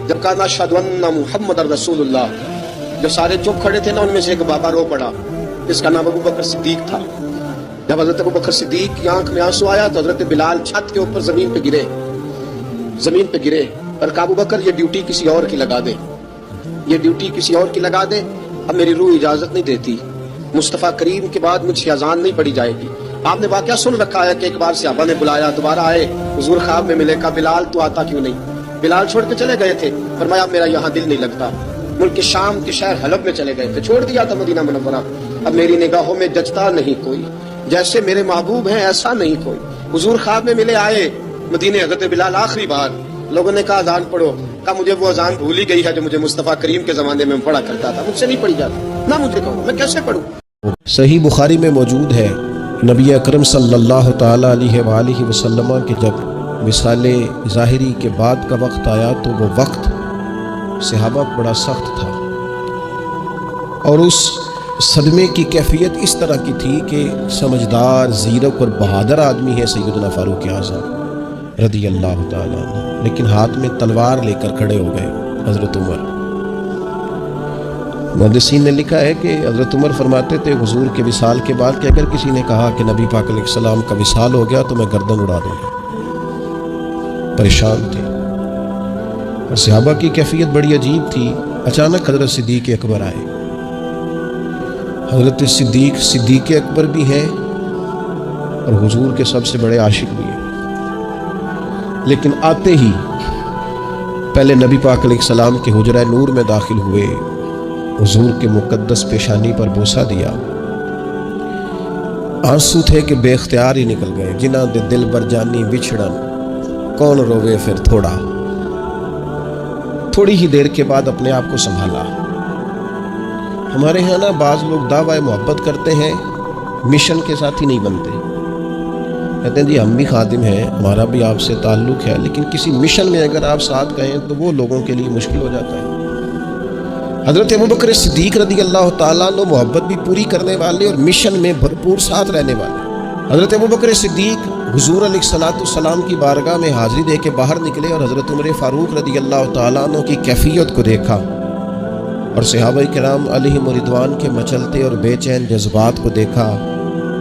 S2: جب کہا اشہد ان محمد رسول اللہ, جو سارے چپ کھڑے تھے نا, ان میں سے ایک بابا رو پڑا, جس کا نام ابو بکر صدیق تھا. جب حضرت ابو بکر صدیق کی آنکھ میں آنسو آیا تو حضرت بلال چھت کے اوپر زمین پہ گرے اور کہا ابو بکر یہ ڈیوٹی کسی اور کی لگا دے, یہ ڈیوٹی کسی اور کی لگا دے. اب میری روح اجازت نہیں دیتی, مصطفیٰ کریم کے بعد مجھ سے اذان نہیں پڑی جائے گی. آپ نے واقعہ سن رکھا ہے کہ ایک بار صحابہ نے بلایا, دوبارہ آئے, حضور خواب میں ملے, کہا بلال تو آتا کیوں نہیں؟ بلال چھوڑ کے چلے گئے تھے. فرمایا میرا یہاں دل نہیں لگتا. ملک شام کے شہر حلب میں چلے گئے تھے, چھوڑ دیا تھا مدینہ منورہ. اب میری نگاہوں میں جچتا نہیں کوئی, جیسے میرے محبوب ہیں ایسا نہیں کوئی. حضور خواب میں ملے, آئے مدینے. حضرت بلال آخری بار, لوگوں نے کہا اذان پڑھو, کہا مجھے وہ اذان بھول ہی گئی ہے جو مجھے مصطفیٰ کریم کے زمانے میں پڑھا کرتا تھا, مجھ سے نہیں پڑھی جاتی. نہ مجھے کہو, میں کیسے پڑھوں؟
S1: صحیح بخاری میں موجود ہے, نبی اکرم صلی اللہ تعالیٰ علیہ وآلہ وسلم کہ جب وصال ظاہری کے بعد کا وقت آیا تو وہ وقت صحابہ بڑا سخت تھا, اور اس صدمے کی کیفیت اس طرح کی تھی کہ سمجھدار, زیرک اور بہادر آدمی ہے سیدنا فاروق اعظم رضی اللہ تعالیٰ عنہ, لیکن ہاتھ میں تلوار لے کر کھڑے ہو گئے حضرت عمر. محدثین نے لکھا ہے کہ حضرت عمر فرماتے تھے حضور کے وصال کے بعد کہ اگر کسی نے کہا کہ نبی پاک علیہ السلام کا وصال ہو گیا تو میں گردن اڑا دوں گا. پریشان تھے, اور صحابہ کی کیفیت بڑی عجیب تھی. اچانک حضرت صدیق اکبر آئے. حضرت صدیق اکبر بھی ہیں اور حضور کے سب سے بڑے عاشق بھی ہیں, لیکن آتے ہی پہلے نبی پاک علیہ السلام کے حجرہ نور میں داخل ہوئے, حضور کے مقدس پیشانی پر بوسہ دیا. آنسو تھے کہ بے اختیار ہی نکل گئے. جنہ دے دل بر جانی بچھڑن, کون روے پھر تھوڑا. تھوڑی ہی دیر کے بعد اپنے آپ کو سنبھالا. ہمارے ہاں نا بعض لوگ دعوی محبت کرتے ہیں, مشن کے ساتھی نہیں بنتے. کہتے ہیں جی ہم بھی خادم ہیں, ہمارا بھی آپ سے تعلق ہے, لیکن کسی مشن میں اگر آپ ساتھ گئیں تو وہ لوگوں کے لیے مشکل ہو جاتا ہے. حضرت ابوبکر صدیق رضی اللہ تعالیٰ عنہ محبت بھی پوری کرنے والے اور مشن میں بھرپور ساتھ رہنے والے. حضرت ابوبکر صدیق حضور علیہ الصلوۃ والسلام کی بارگاہ میں حاضری دے کے باہر نکلے اور حضرت عمر فاروق رضی اللہ تعالیٰ عنہ کی کیفیت کو دیکھا, اور صحابہ کرام علیہم رضوان کے مچلتے اور بے چین جذبات کو دیکھا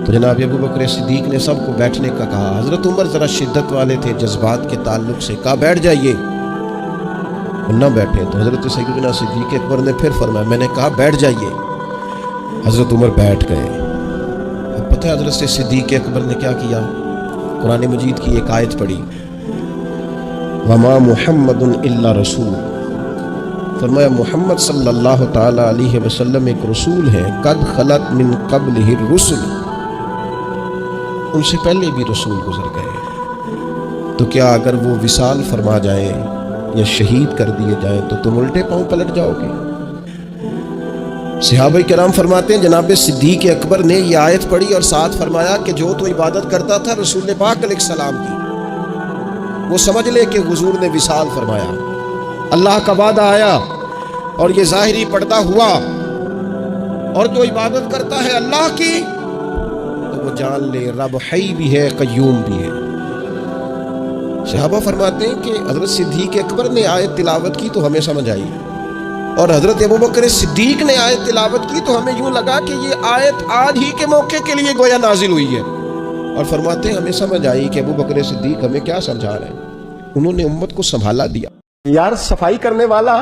S1: تو جناب ابوبکر صدیق نے سب کو بیٹھنے کا کہا. حضرت عمر ذرا شدت والے تھے جذبات کے تعلق سے, کہا بیٹھ جائیے, نہ بیٹھے. تو حضرت سیدنا صدیق اکبر نے پھر فرمایا, میں نے کہا بیٹھ جائیے. حضرت عمر بیٹھ گئے. اب پتہ ہے حضرت صدیق اکبر نے کیا کیا؟ قرآن مجید کی ایک آیت پڑھی, وما محمد الا رسول. فرمایا محمد صلی اللہ تعالی علیہ وسلم ایک رسول ہے, قد خلت من قبلہ الرسل, ان سے پہلے بھی رسول گزر گئے. تو کیا اگر وہ وصال فرما جائیں یا شہید کر دیے جائیں تو تم الٹے پاؤں پلٹ جاؤ گے؟ صحابہ کرام فرماتے ہیں جناب صدیق اکبر نے یہ آیت پڑھی اور ساتھ فرمایا کہ جو تو عبادت کرتا تھا رسول پاک علیہ السلام کی, وہ سمجھ لے کہ حضور نے وصال فرمایا. اللہ کا وعدہ آیا اور یہ ظاہری پردہ ہوا, اور جو عبادت کرتا ہے اللہ کی تو وہ جان لے رب حی بھی ہے قیوم بھی ہے. صحابہ فرماتے ہیں کہ حضرت صدیق اکبر نے آیت تلاوت کی تو ہمیں سمجھ آئی, اور حضرت ابوبکر صدیق نے آیت تلاوت کی تو ہمیں یوں لگا کہ یہ آیت آج ہی کے موقع کے لیے گویا نازل ہوئی ہے. اور فرماتے ہیں ہمیں سمجھ آئی کہ ابوبکر صدیق ہمیں کیا سمجھا رہے ہیں, انہوں نے امت کو سنبھالا دیا.
S3: یار صفائی کرنے والا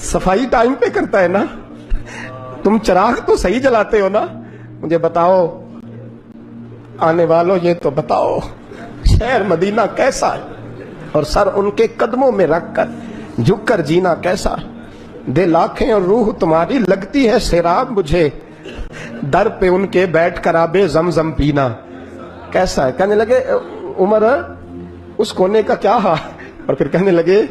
S3: صفائی ٹائم پہ کرتا ہے نا, تم چراغ تو صحیح جلاتے ہو نا. مجھے بتاؤ آنے والوں, یہ تو بتاؤ شہر مدینہ کیسا ہے, اور سر ان کے قدموں میں رکھ کر جھک کر جینا کیسا. دل آنکھیں اور روح تمہاری لگتی ہے سیراب مجھے, در پہ ان کے بیٹھ کر آبے زمزم پینا کیسا ہے. کہنے لگے عمر اس کونے کا کیا حال, اور پھر کہنے لگے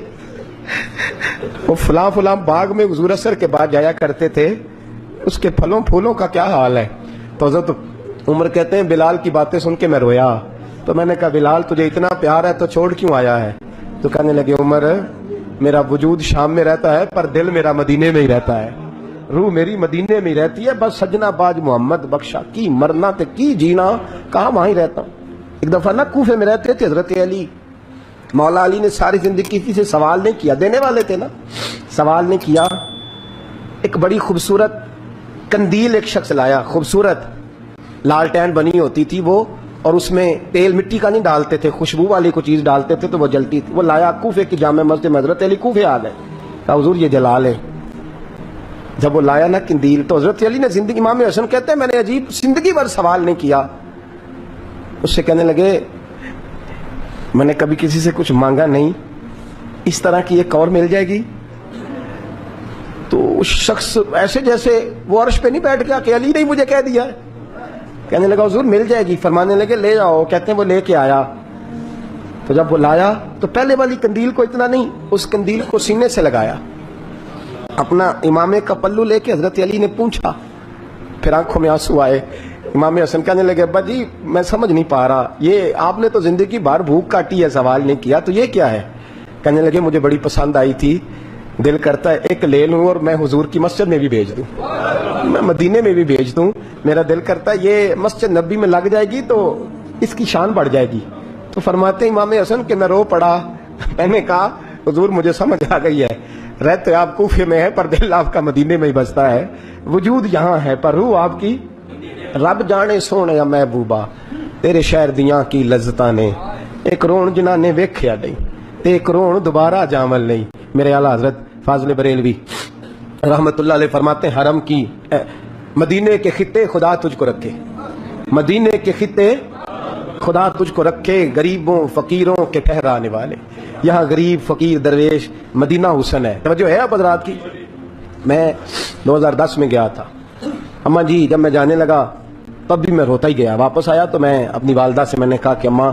S3: وہ فلاں فلاں باغ میں حضور اثر کے بعد جایا کرتے تھے, اس کے پھلوں پھولوں کا کیا حال ہے. تو حضرت عمر کہتے ہیں بلال کی باتیں سن کے میں رویا. تو میں نے کہا بلال تجھے اتنا پیار ہے تو چھوڑ کیوں آیا ہے؟ تو کہنے لگے عمر میرا وجود شام میں رہتا ہے پر دل میرا مدینے میں ہی رہتا ہے, روح میری مدینے میں ہی رہتی ہے. بس سجنا باج محمد بخشا کی مرنا تے کی جینا, کہاں وہاں ہی رہتا ہوں. ایک دفعہ نا کوفے میں رہتے تھے حضرت علی. مولا علی نے ساری زندگی کسی سے سوال نہیں کیا, دینے والے تھے نا, سوال نہیں کیا. ایک بڑی خوبصورت قندیل ایک شخص لایا, خوبصورت لالٹین بنی ہوتی تھی وہ, اور اس میں تیل مٹی کا نہیں ڈالتے تھے, خوشبو والی کوئی چیز ڈالتے تھے تو وہ جلتی تھی. وہ لایا کوفے کی جامع مسجد میں, حضرت علی کوفے آ گئے, کہا حضور یہ جلا لیں. جب وہ لایا نا قندیل تو حضرت علی نے زندگی, امام حسن کہتے ہیں میں نے عجیب زندگی بھر سوال نہیں کیا. اس سے کہنے لگے میں نے کبھی کسی سے کچھ مانگا نہیں, اس طرح کی ایک اور مل جائے گی. تو اس شخص ایسے جیسے وہ عرش پہ نہیں بیٹھ گیا کہ علی نے مجھے کہہ دیا ہے. کہنے لگا حضور مل جائے گی. فرمانے لگے لے جاؤ. کہتے ہیں وہ لے کے آیا. تو جب وہ لایا تو پہلے والی قندیل کو اتنا نہیں, اس قندیل کو سینے سے لگایا, اپنا امامے کا پلو لے کے حضرت علی نے پوچھا. پھر آنکھوں میں آنسو آئے. امام حسن کہنے لگے ابا جی میں سمجھ نہیں پا رہا, یہ آپ نے تو زندگی بھر بھوک کاٹی ہے, سوال نہیں کیا, تو یہ کیا ہے؟ کہنے لگے مجھے بڑی پسند آئی تھی, دل کرتا ہے ایک لے لوں اور میں حضور کی مسجد میں بھی بھیج دوں, میں مدینے میں بھی بھیج دوں. میرا دل کرتا ہے یہ مسجد نبی میں لگ جائے گی تو اس کی شان بڑھ جائے گی. تو فرماتے ہیں امام حسن کہ میں رو پڑا. میں نے کہا حضور مجھے سمجھ آ گئی ہے, رہتے آپ کوفے میں ہے پر دل آپ کا مدینے میں ہی بستا ہے, وجود یہاں ہے پر روح آپ کی. رب جانے سونے یا محبوبہ تیرے شہر دیاں کی لذتاں نے, ایک رون جنہ نے ویکھیا نہیں تے ایک رون دوبارہ جامل نہیں. میرے اعلیٰ حضرت فاضل بریلوی رحمت اللہ علیہ فرماتے ہیں حرم کی مدینے کے خطے خدا تجھ کو رکھے, مدینے کے خطے خدا تجھ کو رکھے, غریبوں فقیروں کے ٹھہرانے والے. یہاں غریب فقیر درویش مدینہ حسن ہے. توجہ ہے آپ حضرات کی. میں 2010 میں گیا تھا, اماں جی جب میں جانے لگا تب بھی میں روتا ہی گیا. واپس آیا تو میں اپنی والدہ سے میں نے کہا کہ اماں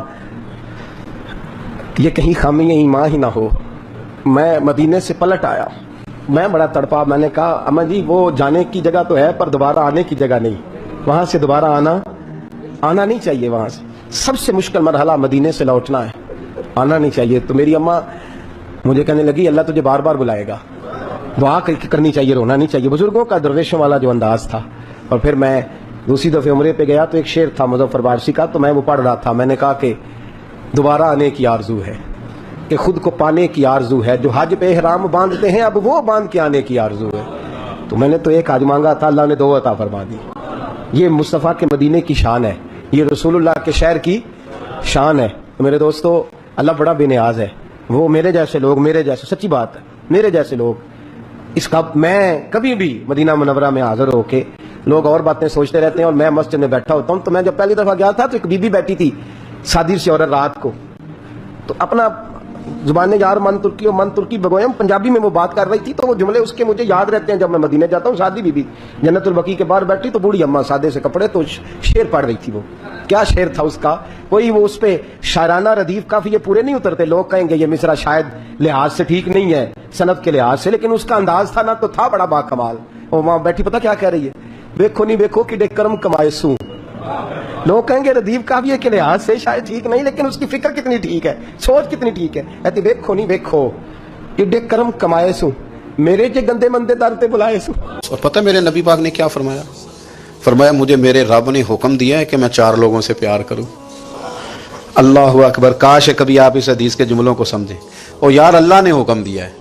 S3: یہ کہیں خامی ایمان ہی نہ ہو. میں مدینے سے پلٹ آیا, میں بڑا تڑپا. میں نے کہا اماں جی وہ جانے کی جگہ تو ہے پر دوبارہ آنے کی جگہ نہیں, وہاں سے دوبارہ آنا نہیں چاہیے. وہاں سے سب سے مشکل مرحلہ مدینے سے لوٹنا ہے, آنا نہیں چاہیے. تو میری اماں مجھے کہنے لگی اللہ تجھے بار بار بلائے گا, دعا کرنی چاہیے, رونا نہیں چاہیے. بزرگوں کا درویشوں والا جو انداز تھا. اور پھر میں دوسری دفعہ عمرے پہ گیا تو ایک شعر تھا مظفر بارسی کا, تو میں وہ پڑھ رہا تھا. میں نے کہا کہ دوبارہ آنے کی آرزو ہے, کہ خود کو پانے کی آرزو ہے, جو حج پہ احرام باندھتے ہیں اب وہ باندھ کے آنے کی آرزو ہے. تو میں نے تو ایک حج مانگا تھا, اللہ نے 2 عطا فرما دی. یہ مصطفیٰ کے مدینے کی شان ہے, یہ رسول اللہ کے شہر کی شان ہے. تو میرے دوستو اللہ بڑا بے نیاز ہے. وہ میرے جیسے لوگ, میرے جیسے, سچی بات ہے, میرے جیسے لوگ اس کا, میں کبھی بھی مدینہ منورہ میں حاضر ہو کے لوگ اور باتیں سوچتے رہتے ہیں اور میں مسجد میں بیٹھا ہوتا ہوں. تو میں جب پہلی دفعہ گیا تھا تو ایک بی بی بیٹھی تھی شادی سے عورت رات کو, تو اپنا زبان یار من ترکی اور من ترکی بگویم پنجابی میں وہ بات کر رہی تھی. تو وہ جملے اس کے مجھے یاد رہتے ہیں جب میں مدینے جاتا ہوں. شادی بی بی جنت البقیع کے باہر بیٹھی تو بوڑھی اماں سادے سے کپڑے, تو شعر پڑھ رہی تھی. وہ کیا شعر تھا اس کا, کوئی وہ اس پہ شاعرانہ ردیف کافی یہ پورے نہیں اترتے. لوگ کہیں گے یہ مصرع شاید لحاظ سے ٹھیک نہیں ہے صنعت کے لحاظ سے, لیکن اس کا انداز تھا نا تو تھا بڑا با کمال. وہ وہاں بیٹھی پتہ کیا کہہ رہی ہے, ویکھو نہیں ویکھو کہ کرم کمائے سوں. لوگ کہیں گے ردیف کافیہ کے لحاظ سے شاید ٹھیک نہیں, لیکن اس کی فکر کتنی ٹھیک ہے, سوچ کتنی ٹھیک ہے. کہتی ویکھو نہیں ویکھو کہ کرم کمائے سوں, میرے جو گندے مندے در تے بلائے سوں.
S4: اور پتہ میرے نبی پاک نے کیا فرمایا؟ فرمایا مجھے میرے رب نے حکم دیا ہے کہ میں 4 لوگوں سے پیار کروں. اللہ اکبر. کاش کبھی آپ اس حدیث کے جملوں کو سمجھیں. اور یار اللہ نے حکم دیا ہے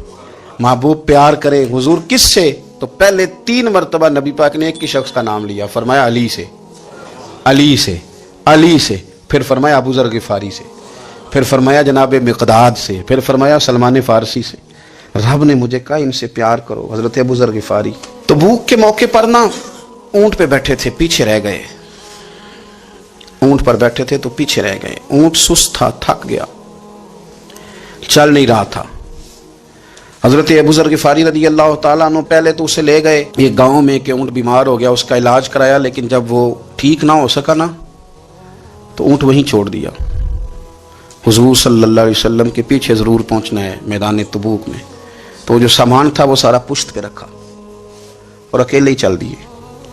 S4: محبوب پیار کرے. حضور کس سے؟ تو پہلے 3 مرتبہ نبی پاک نے ایک ہی شخص کا نام لیا. فرمایا علی سے, علی سے, علی سے, پھر فرمایا ابو ذر غفاری سے, پھر فرمایا جناب مقداد سے, پھر فرمایا سلمان فارسی سے. رب نے مجھے کہا ان سے پیار کرو. حضرت ابو ذر غفاری تبوک کے موقع پر نا اونٹ پہ بیٹھے تھے, پیچھے رہ گئے. اونٹ پر بیٹھے تھے تو پیچھے رہ گئے. اونٹ سست تھا, تھک گیا, چل نہیں رہا تھا. حضرت ابو ذر غفاری رضی اللہ تعالیٰ عنہ پہلے تو اسے لے گئے ایک گاؤں میں کہ اونٹ بیمار ہو گیا, اس کا علاج کرایا, لیکن جب وہ ٹھیک نہ ہو سکا نا تو اونٹ وہیں چھوڑ دیا. حضور صلی اللہ علیہ وسلم کے پیچھے ضرور پہنچنا ہے میدان تبوک میں. تو جو سامان تھا وہ سارا پشت پہ رکھا اور اکیلے ہی چل دیے.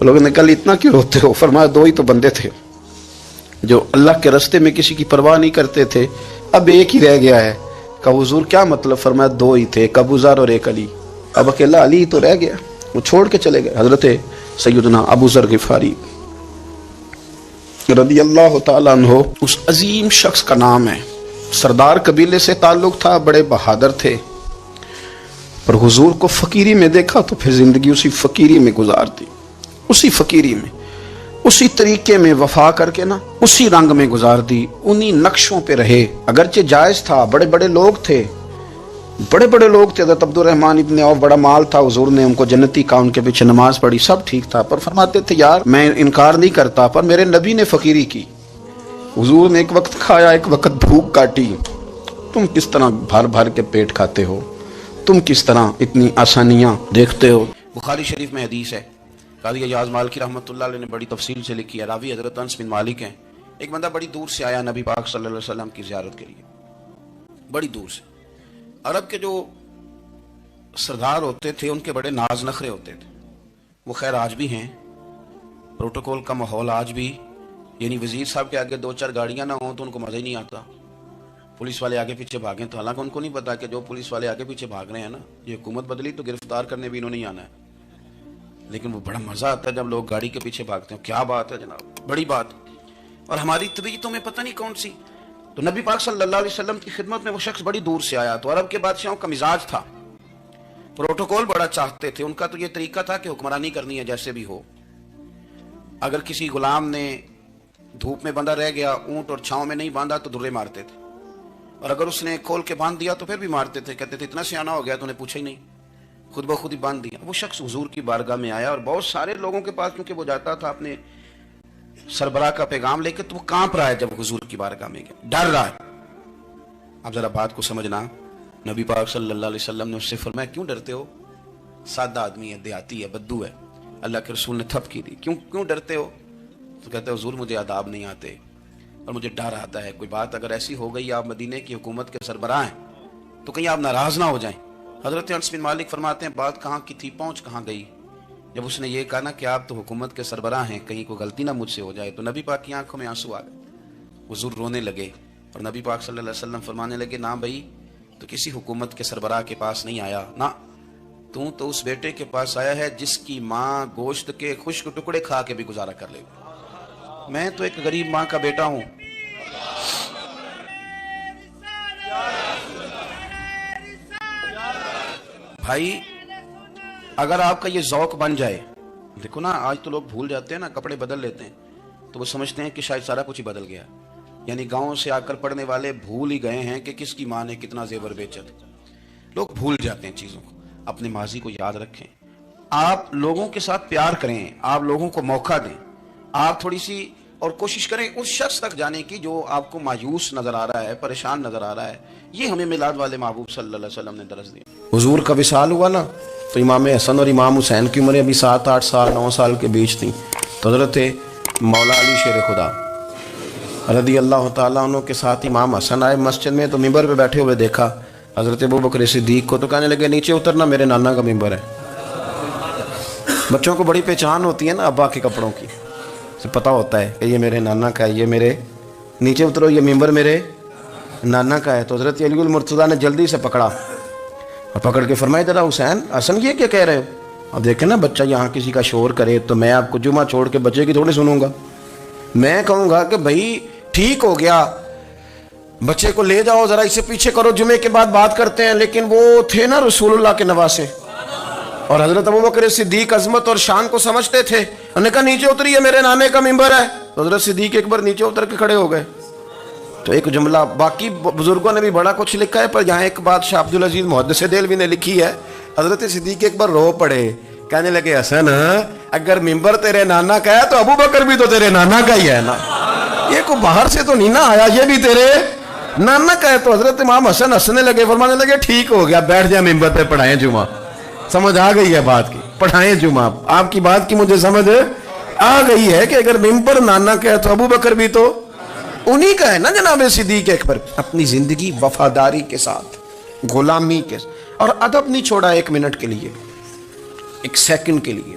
S4: لوگوں نے کہا اتنا کیوں روتے ہو؟ فرمایا دو ہی تو بندے تھے جو اللہ کے راستے میں کسی کی پرواہ نہیں کرتے تھے، اب ایک ہی رہ گیا ہے۔ کہا حضور کیا مطلب؟ فرمایا دو ہی تھے، ایک ابو ذر اور ایک علی، اب اکیلا علی تو رہ گیا، وہ چھوڑ کے چلے گئے۔ حضرت سیدنا ابو ذر غفاری رضی اللہ تعالیٰ عنہ اس عظیم شخص کا نام ہے، سردار قبیلے سے تعلق تھا، بڑے بہادر تھے، پر حضور کو فقیری میں دیکھا تو پھر زندگی اسی فقیری میں گزار دی، اسی فقیری میں، اسی طریقے میں وفا کر کے نا اسی رنگ میں گزار دی، انہی نقشوں پہ رہے۔ اگرچہ جائز تھا، بڑے بڑے لوگ تھے، حضرت عبد الرحمن ابن عوف بڑا مال تھا، حضور نے ان کو جنتی کہا، ان کے پیچھے نماز پڑھی، سب ٹھیک تھا، پر فرماتے تھے یار میں انکار نہیں کرتا، پر میرے نبی نے فقیری کی، حضور نے ایک وقت کھایا ایک وقت بھوک کاٹی، تم کس طرح بھر بھر کے پیٹ کھاتے ہو، تم کس طرح اتنی آسانیاں دیکھتے ہو۔ بخاری شریف میں حدیث ہے، قاضی اعجاز مالکی رحمۃ اللہ علیہ نے بڑی تفصیل سے لکھی ہے، راوی حضرت انس بن مالک ہیں۔ ایک بندہ بڑی دور سے آیا نبی پاک صلی اللہ علیہ وسلم کی زیارت کے لیے، بڑی دور سے۔ عرب کے جو سردار ہوتے تھے ان کے بڑے ناز نخرے ہوتے تھے، وہ خیر آج بھی ہیں، پروٹوکول کا ماحول آج بھی، یعنی وزیر صاحب کے آگے دو چار گاڑیاں نہ ہوں تو ان کو مزہ ہی نہیں آتا، پولیس والے آگے پیچھے بھاگیں تو، حالانکہ ان کو نہیں پتا کہ جو پولیس والے آگے پیچھے بھاگ رہے ہیں نا، یہ حکومت بدلی تو گرفتار کرنے بھی انہوں نے آنا ہے، لیکن وہ بڑا مزہ آتا ہے جب لوگ گاڑی کے پیچھے بھاگتے ہیں۔ کیا بات ہے جناب، بڑی بات۔ اور ہماری طبیعتوں میں پتہ نہیں کون سی، تو نبی پاک صلی اللہ علیہ وسلم کی خدمت میں وہ شخص بڑی دور سے آیا، تو عرب کے بادشاہوں کا مزاج تھا، پروٹوکول بڑا چاہتے تھے، ان کا تو یہ طریقہ تھا کہ حکمرانی کرنی ہے جیسے بھی ہو۔ اگر کسی غلام نے دھوپ میں بندھا رہ گیا، اونٹ اور چھاؤں میں نہیں باندھا تو درے مارتے تھے، اور اگر اس نے کھول کے باندھ دیا تو پھر بھی مارتے تھے، کہتے تھے اتنا سیانا ہو گیا تو نے پوچھا ہی نہیں، خود بخود ہی باندھ دیا۔ وہ شخص حضور کی بارگاہ میں آیا، اور بہت سارے لوگوں کے پاس کیونکہ وہ جاتا تھا اپنے سربراہ کا پیغام لے کے، تو وہ کانپ رہا ہے جب حضور کی بارگاہ میں گیا، ڈر رہا ہے۔ اب ذرا بات کو سمجھنا، نبی پاک صلی اللہ علیہ وسلم نے اس سے فرمایا کیوں ڈرتے ہو؟ سادہ آدمی ہے، دیہاتی ہے، بدو ہے۔ اللہ کے رسول نے تھپ کی دی، کیوں ڈرتے ہو؟ تو کہتے ہیں حضور مجھے آداب نہیں آتے اور مجھے ڈر آتا ہے، کوئی بات اگر ایسی ہو گئی آپ مدینے کی حکومت کے سربراہ ہیں تو کہیں آپ ناراض نہ ہو جائیں۔ حضرت انس بن مالک فرماتے ہیں بات کہاں کی تھی، پہنچ کہاں گئی؟ جب اس نے یہ کہا نا کہ آپ تو حکومت کے سربراہ ہیں، کہیں کوئی غلطی نہ مجھ سے ہو جائے، تو نبی پاک کی آنکھوں میں آنسو آ گئے، حضور رونے لگے، اور نبی پاک صلی اللہ علیہ وسلم فرمانے لگے نہ بھائی تو کسی حکومت کے سربراہ کے پاس نہیں آیا، نہ تو اس بیٹے کے پاس آیا ہے جس کی ماں گوشت کے خشک ٹکڑے کھا کے بھی گزارا کر لے گی۔ میں تو ایک غریب ماں کا بیٹا ہوں۔ بھائی اگر آپ کا یہ ذوق بن جائے، دیکھو نا آج تو لوگ بھول جاتے ہیں نا، کپڑے بدل لیتے ہیں تو وہ سمجھتے ہیں کہ شاید سارا کچھ ہی بدل گیا، یعنی گاؤں سے آ کر پڑھنے والے بھول ہی گئے ہیں کہ کس کی ماں نے کتنا زیور بیچا تھا۔ لوگ بھول جاتے ہیں چیزوں کو، اپنے ماضی کو یاد رکھیں، آپ لوگوں کے ساتھ پیار کریں، آپ لوگوں کو موقع دیں، آپ تھوڑی سی اور کوشش کریں اس شخص تک جانے کی جو آپ کو مایوس نظر آ رہا ہے، پریشان نظر آ رہا ہے۔ یہ ہمیں میلاد والے محبوب صلی اللہ علیہ وسلم نے درس دیا۔ حضور کا وصال ہوا نا تو امام حسن اور امام حسین کی عمریں ابھی 7، 8 سال 9 سال کے بیچ تھیں، تو حضرت مولا علی شیر خدا رضی اللہ تعالیٰ عنہ کے ساتھ امام حسن آئے مسجد میں، تو ممبر پہ بیٹھے ہوئے دیکھا حضرت ابوبکر صدیق کو، تو کہنے لگے نیچے اترنا، میرے نانا کا ممبر ہے۔ بچوں کو بڑی پہچان ہوتی ہے نا ابا کے کپڑوں کی، سے پتہ ہوتا ہے کہ یہ میرے نانا کا ہے، یہ میرے نیچے اترو، یہ ممبر میرے نانا کا ہے۔ تو حضرت علی المرتضیٰ نے جلدی سے پکڑا اور پکڑ کے فرمایا ذرا حسین حسن یہ کیا کہہ رہے ہو؟ اب دیکھیں نا بچہ یہاں کسی کا شور کرے تو میں آپ کو جمعہ چھوڑ کے بچے کی تھوڑی سنوں گا، میں کہوں گا کہ بھائی ٹھیک ہو گیا، بچے کو لے جاؤ ذرا اسے پیچھے کرو، جمعے کے بعد بات کرتے ہیں۔ لیکن وہ تھے نا رسول اللہ کے نواسے، اور حضرت ابوبکر صدیق عظمت اور شان کو سمجھتے تھے، انہوں نے کہا نیچے اتریے، میرے نانے کا ممبر ہے۔ تو حضرت صدیق ایک بار نیچے اتر کے کھڑے ہو گئے۔ تو ایک جملہ، باقی بزرگوں نے بھی بڑا کچھ لکھا ہے، پر یہاں ایک بات شاہ عبدالعزیز محدث دہلوی نے لکھی ہے، حضرت صدیق ایک بار رو پڑے، کہنے لگے حسن اگر ممبر تیرے نانا کا ہے تو ابوبکر بھی تو تیرے نانا کا ہی ہے نا، یہ کو باہر سے تو نہیں نا آیا، یہ بھی تیرے نانا کا ہے۔ تو حضرت امام حسن ہنسنے لگے، فرمانے لگے ٹھیک ہو گیا، بیٹھ جائے ممبر پہ، پڑھائیں جمعہ۔ سمجھ آ گئی ہے بات کی، پڑھائیں جمعہ، آپ کی بات کی مجھے سمجھ آ گئی ہے کہ اگر ممبر نانا کا ہے تو ابوبکر بھی تو انہی کا ہے نا جناب صدیق اکبر۔ اپنی زندگی وفاداری کے ساتھ، غلامی کے ساتھ، اور ادب نہیں چھوڑا ایک منٹ کے لیے، ایک سیکنڈ کے لیے،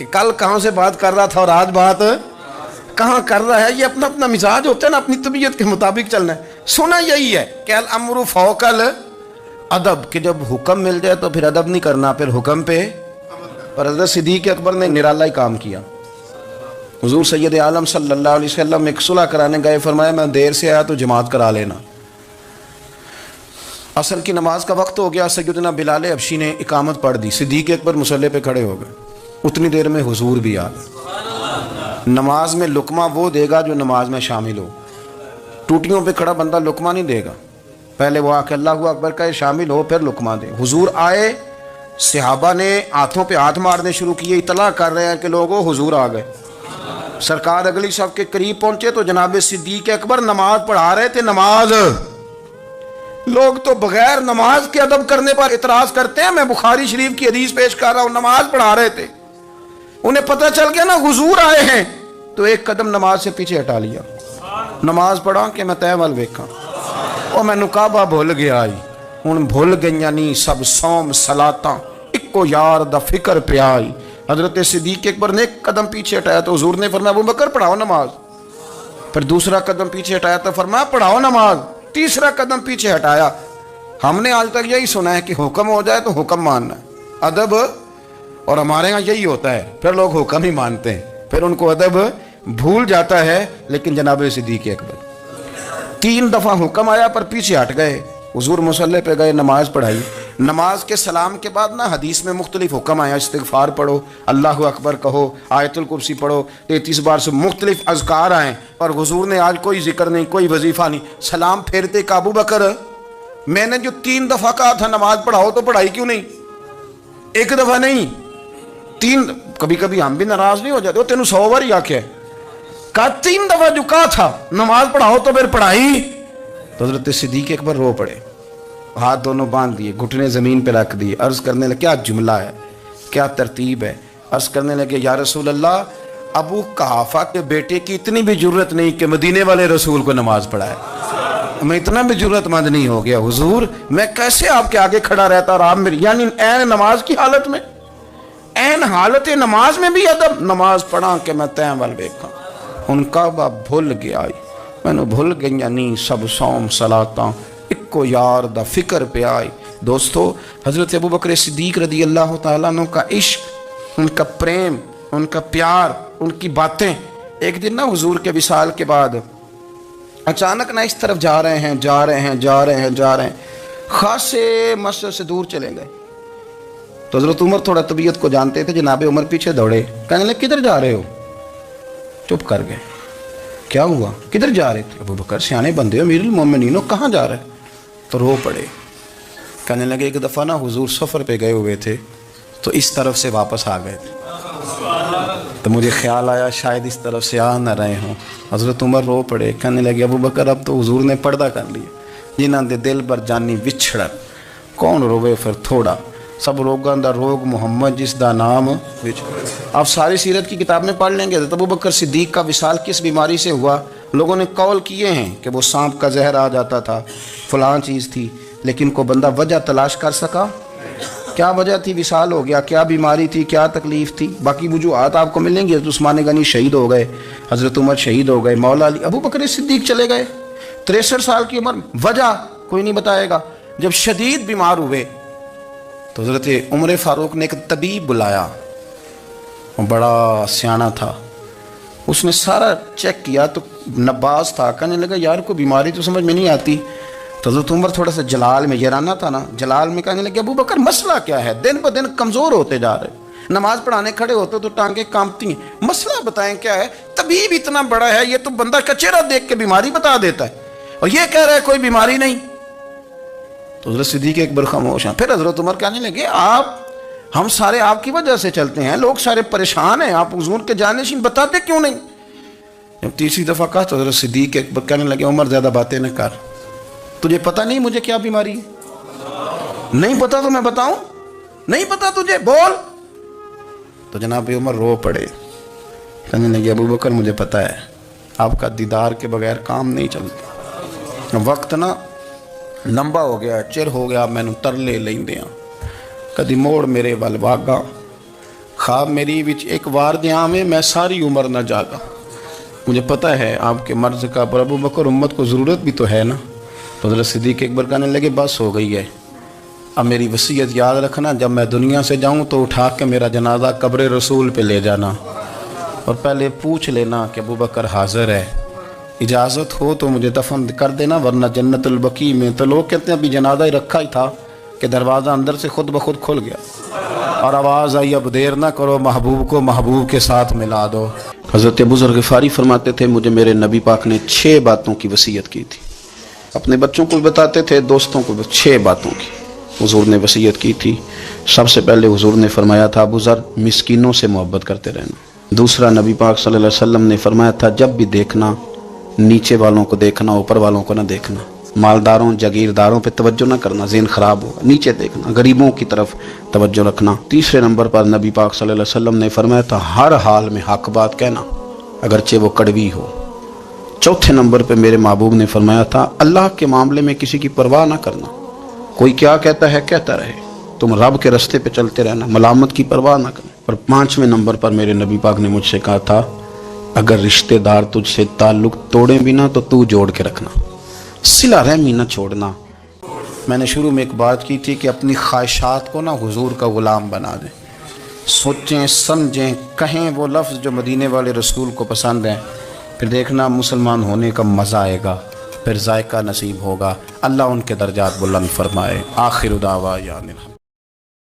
S4: کہ کل کہاں سے بات کر رہا تھا اور آج بات کہاں کر رہا ہے. یہ اپنا اپنا مزاج ہوتا ہے نا, اپنی طبیعت کے مطابق چلنا ہے. سنا یہی ہے کہ الامر فوق الادب, کہ جب حکم مل جائے تو پھر ادب نہیں کرنا, پھر حکم پہ. پر حضرت صدیق اکبر نے نرالا ہی کام کیا. حضور سید عالم صلی اللہ علیہ وسلم ایک صلح کرانے گئے, فرمایا میں دیر سے آیا تو جماعت کرا لینا. عصر کی نماز کا وقت ہو گیا, سیدنا بلال حبشی نے اقامت پڑھ دی, صدیق اکبر مصلی پہ کھڑے ہو گئے. اتنی دیر میں حضور بھی آ گئے. نماز میں لقمہ وہ دے گا جو نماز میں شامل ہو. ٹوٹیوں پہ کھڑا بندہ لقمہ نہیں دے گا, پہلے وہ آ کے اللہ اکبر کہے شامل ہو پھر لقمہ دے. حضور آئے, صحابہ نے ہاتھوں پہ ہاتھ مارنے شروع کیے, اطلاع کر رہے ہیں کہ لوگوں حضور آ گئے. سرکار اگلی صف کے قریب پہنچے تو جناب صدیق اکبر نماز پڑھا رہے تھے. نماز, لوگ تو بغیر نماز کے ادب کرنے پر اعتراض کرتے ہیں. میں بخاری شریف کی حدیث پیش کر رہا ہوں, نماز پڑھا رہے تھے, انہیں پتہ چل گیا نا حضور آئے ہیں, تو ایک قدم نماز سے پیچھے ہٹا لیا. نماز پڑھا کہ میں تے ول ویکھاں, او میں کعبہ بھول گیا آئی. ہن بھول گئیاں نہیں سب صوم صلاتاں, اکو یار دا فکر پہ آئی. حضرت صدیق اکبر نے ایک قدم پیچھے ہٹایا تو حضور نے فرمایا ابو بکر پڑھاؤ نماز. پھر دوسرا قدم پیچھے ہٹایا تو فرمایا پڑھاؤ نماز. تیسرا قدم پیچھے ہٹایا. ہم نے آج تک یہی سنا ہے کہ حکم ہو جائے تو حکم ماننا ہے, ادب. اور ہمارے ہاں یہی ہوتا ہے, پھر لوگ حکم ہی مانتے ہیں, پھر ان کو ادب بھول جاتا ہے. لیکن جناب صدیق اکبر 3 دفعہ حکم آیا پر پیچھے ہٹ گئے. حضور مصلی پہ گئے, نماز پڑھائی. نماز کے سلام کے بعد نا حدیث میں مختلف حکم آیا, استغفار پڑھو, اللہ اکبر کہو, آیت الکرسی پڑھو, 33 بار سے مختلف اذکار آئیں. پر حضور نے آج کوئی ذکر نہیں, کوئی وظیفہ نہیں. سلام پھیرتے کہ ابو بکر میں نے جو 3 دفعہ کہا تھا نماز پڑھاؤ تو پڑھائی کیوں نہیں؟ ایک دفعہ نہیں 3. کبھی کبھی ہم بھی ناراض نہیں ہو جاتے, وہ تینوں 100 بار ہی آکھے کہا 3 دفعہ جو کہا تھا نماز پڑھاؤ تو پھر پڑھائی. تو حضرت صدیق اکبر رو پڑے, ہاتھ دونوں باندھ دیے, گھٹنے زمین پہ رکھ دیے, عرض کرنے لگے کیا جملہ ہے, کیا ترتیب ہے. عرض کرنے لگے یا رسول اللہ, ابو قحافہ کے بیٹے کی اتنی بھی جرت نہیں کہ مدینے والے رسول کو نماز پڑھائے. میں اتنا بھی جرت مند نہیں ہو گیا حضور, میں کیسے آپ کے آگے کھڑا رہتا اور آپ میری, یعنی عین نماز کی حالت میں, عین حالت نماز میں بھی ادب. نماز پڑھا کہ میں تیں ول ویکھاں. ان کعبہ بھول گیا, میں نے بھول گئی نہیں سب صوم صلاتاں, اکو یار دا فکر پہ آئی. دوستو, حضرت ابو بکر صدیق رضی اللہ تعالیٰ عنہ کا عشق, ان کا پریم, ان کا پیار, ان کی باتیں. ایک دن نا حضور کے وصال کے بعد اچانک نہ اس طرف جا رہے ہیں, خاصے مسجد سے دور چلے گئے. تو حضرت عمر تھوڑا طبیعت کو جانتے تھے, جناب عمر پیچھے دوڑے, کہنے لگے کدھر جا رہے ہو؟ چپ کر گئے. کیا ہوا, کدھر جا رہے تھے؟ ابو بکر سیانے بندے ہو, امیر المومنین ہو, کہاں جا رہے؟ تو رو پڑے. کہنے لگے ایک دفعہ نا حضور سفر پہ گئے ہوئے تھے تو اس طرف سے واپس آ گئے تھے, تو مجھے خیال آیا شاید اس طرف سے آ نہ رہے ہوں. حضرت عمر رو پڑے, کہنے لگے ابو بکر اب تو حضور نے پردہ کر لیا, جنہاں دے دل بر جانی وچھڑ, کون روے پھر تھوڑا, سب روگاں دا روگ محمد جس دا نام وچھڑ. آپ ساری سیرت کی کتاب میں پڑھ لیں گے حضرت ابو بکر صدیق کا وصال کس بیماری سے ہوا. لوگوں نے قول کیے ہیں کہ وہ سانپ کا زہر آ جاتا تھا, فلاں چیز تھی, لیکن کو بندہ وجہ تلاش کر سکا, کیا وجہ تھی وصال ہو گیا, کیا بیماری تھی, کیا تکلیف تھی. باقی وجوہات آپ کو ملیں گی. حضرت عثمان غنی شہید ہو گئے, حضرت عمر شہید ہو گئے, مولا علی, ابو بکر صدیق چلے گئے 63 سال کی عمر. وجہ کوئی نہیں بتائے گا. جب شدید بیمار ہوئے تو حضرت عمر فاروق نے ایک طبیب بلایا, وہ بڑا سیانا تھا, اس نے سارا چیک کیا تو نباز تھا. کہنے لگا یار کوئی بیماری تو سمجھ میں نہیں آتی. تو حضرت عمر تھوڑا سا جلال میں, یرانہ تھا نا, جلال میں کہنے لگے ابو بکر مسئلہ کیا ہے, دن بہ دن کمزور ہوتے جا رہے, نماز پڑھانے کھڑے ہوتے تو ٹانگیں کانپتی ہیں, مسئلہ بتائیں کیا ہے. طبیب اتنا بڑا ہے, یہ تو بندہ کا چہرہ دیکھ کے بیماری بتا دیتا ہے, اور یہ کہہ رہا ہے کوئی بیماری نہیں. تو حضرت صدیق اکبر خاموش ہیں. پھر حضرت عمر کہنے لگے ہم سارے آپ کی وجہ سے چلتے ہیں, لوگ سارے پریشان ہیں, آپ حضور کے جانشین بتاتے کیوں نہیں. جب تیسری دفعہ کہا تو حضرت صدیق اکبر کہنے لگے عمر زیادہ باتیں نہ کر, تجھے پتہ نہیں مجھے کیا بیماری ہے؟ نہیں پتہ تو میں بتاؤں, نہیں پتہ تجھے, بول. تو جناب عمر رو پڑے, کہنے لگے ابو بکر مجھے پتہ ہے, آپ کا دیدار کے بغیر کام نہیں چلتا. وقت نا لمبا ہو گیا, چر ہو گیا, میں نے ترلے لیندے ہیں, کدی موڑ میرے ول واگا, خواب میری وچ ایک وار جہاں میں ساری عمر نہ جاگا. مجھے پتہ ہے آپ کے مرض کا، پر ابو بکر امت کو ضرورت بھی تو ہے نا. تو حضرت صدیق اکبر کہنے لگے بس ہو گئی ہے، اب میری وصیت یاد رکھنا، جب میں دنیا سے جاؤں تو اٹھا کے میرا جنازہ قبر رسول پہ لے جانا اور پہلے پوچھ لینا کہ ابو بکر حاضر ہے، اجازت ہو تو مجھے دفن کر دینا، ورنہ جنت البقیع میں. تو لوگ کہتے ہیں ابھی جنازہ ہی رکھا ہی تھا کہ دروازہ اندر سے خود بخود کھل گیا اور آواز آئی اب دیر نہ کرو، محبوب کو محبوب کے ساتھ ملا دو. حضرت ابو ذر غفاری فرماتے تھے مجھے میرے نبی پاک نے 6 باتوں کی وصیت کی تھی. اپنے بچوں کو بھی بتاتے تھے، دوستوں کو بھی. 6 باتوں کی حضور نے وصیت کی تھی. سب سے پہلے حضور نے فرمایا تھا ابو ذر مسکینوں سے محبت کرتے رہنا. دوسرا نبی پاک صلی اللہ علیہ وسلم نے فرمایا تھا جب بھی دیکھنا نیچے والوں کو دیکھنا، اوپر والوں کو نہ دیکھنا. مالداروں جاگیرداروں پہ توجہ نہ کرنا، ذہن خراب ہوگا. نیچے دیکھنا، غریبوں کی طرف توجہ رکھنا. تیسرے نمبر پر نبی پاک صلی اللہ علیہ وسلم نے فرمایا تھا ہر حال میں حق بات کہنا اگرچہ وہ کڑوی ہو. چوتھے نمبر پہ میرے محبوب نے فرمایا تھا اللہ کے معاملے میں کسی کی پرواہ نہ کرنا، کوئی کیا کہتا ہے کہتا رہے، تم رب کے رستے پہ چلتے رہنا، ملامت کی پرواہ نہ کرنا. اور 5ویں نمبر پر میرے نبی پاک نے مجھ سے کہا تھا اگر رشتہ دار تجھ سے تعلق توڑیں بھی نہ تو جوڑ کے رکھنا، صلہ رحمی نہ چھوڑنا. میں نے شروع میں ایک بات کی تھی کہ اپنی خواہشات کو نا حضور کا غلام بنا دیں، سوچیں سمجھیں کہیں وہ لفظ جو مدینے والے رسول کو پسند ہیں، پھر دیکھنا مسلمان ہونے کا مزہ آئے گا، پھر ذائقہ نصیب ہوگا. اللہ ان کے درجات بلند فرمائے. آخر دعوانا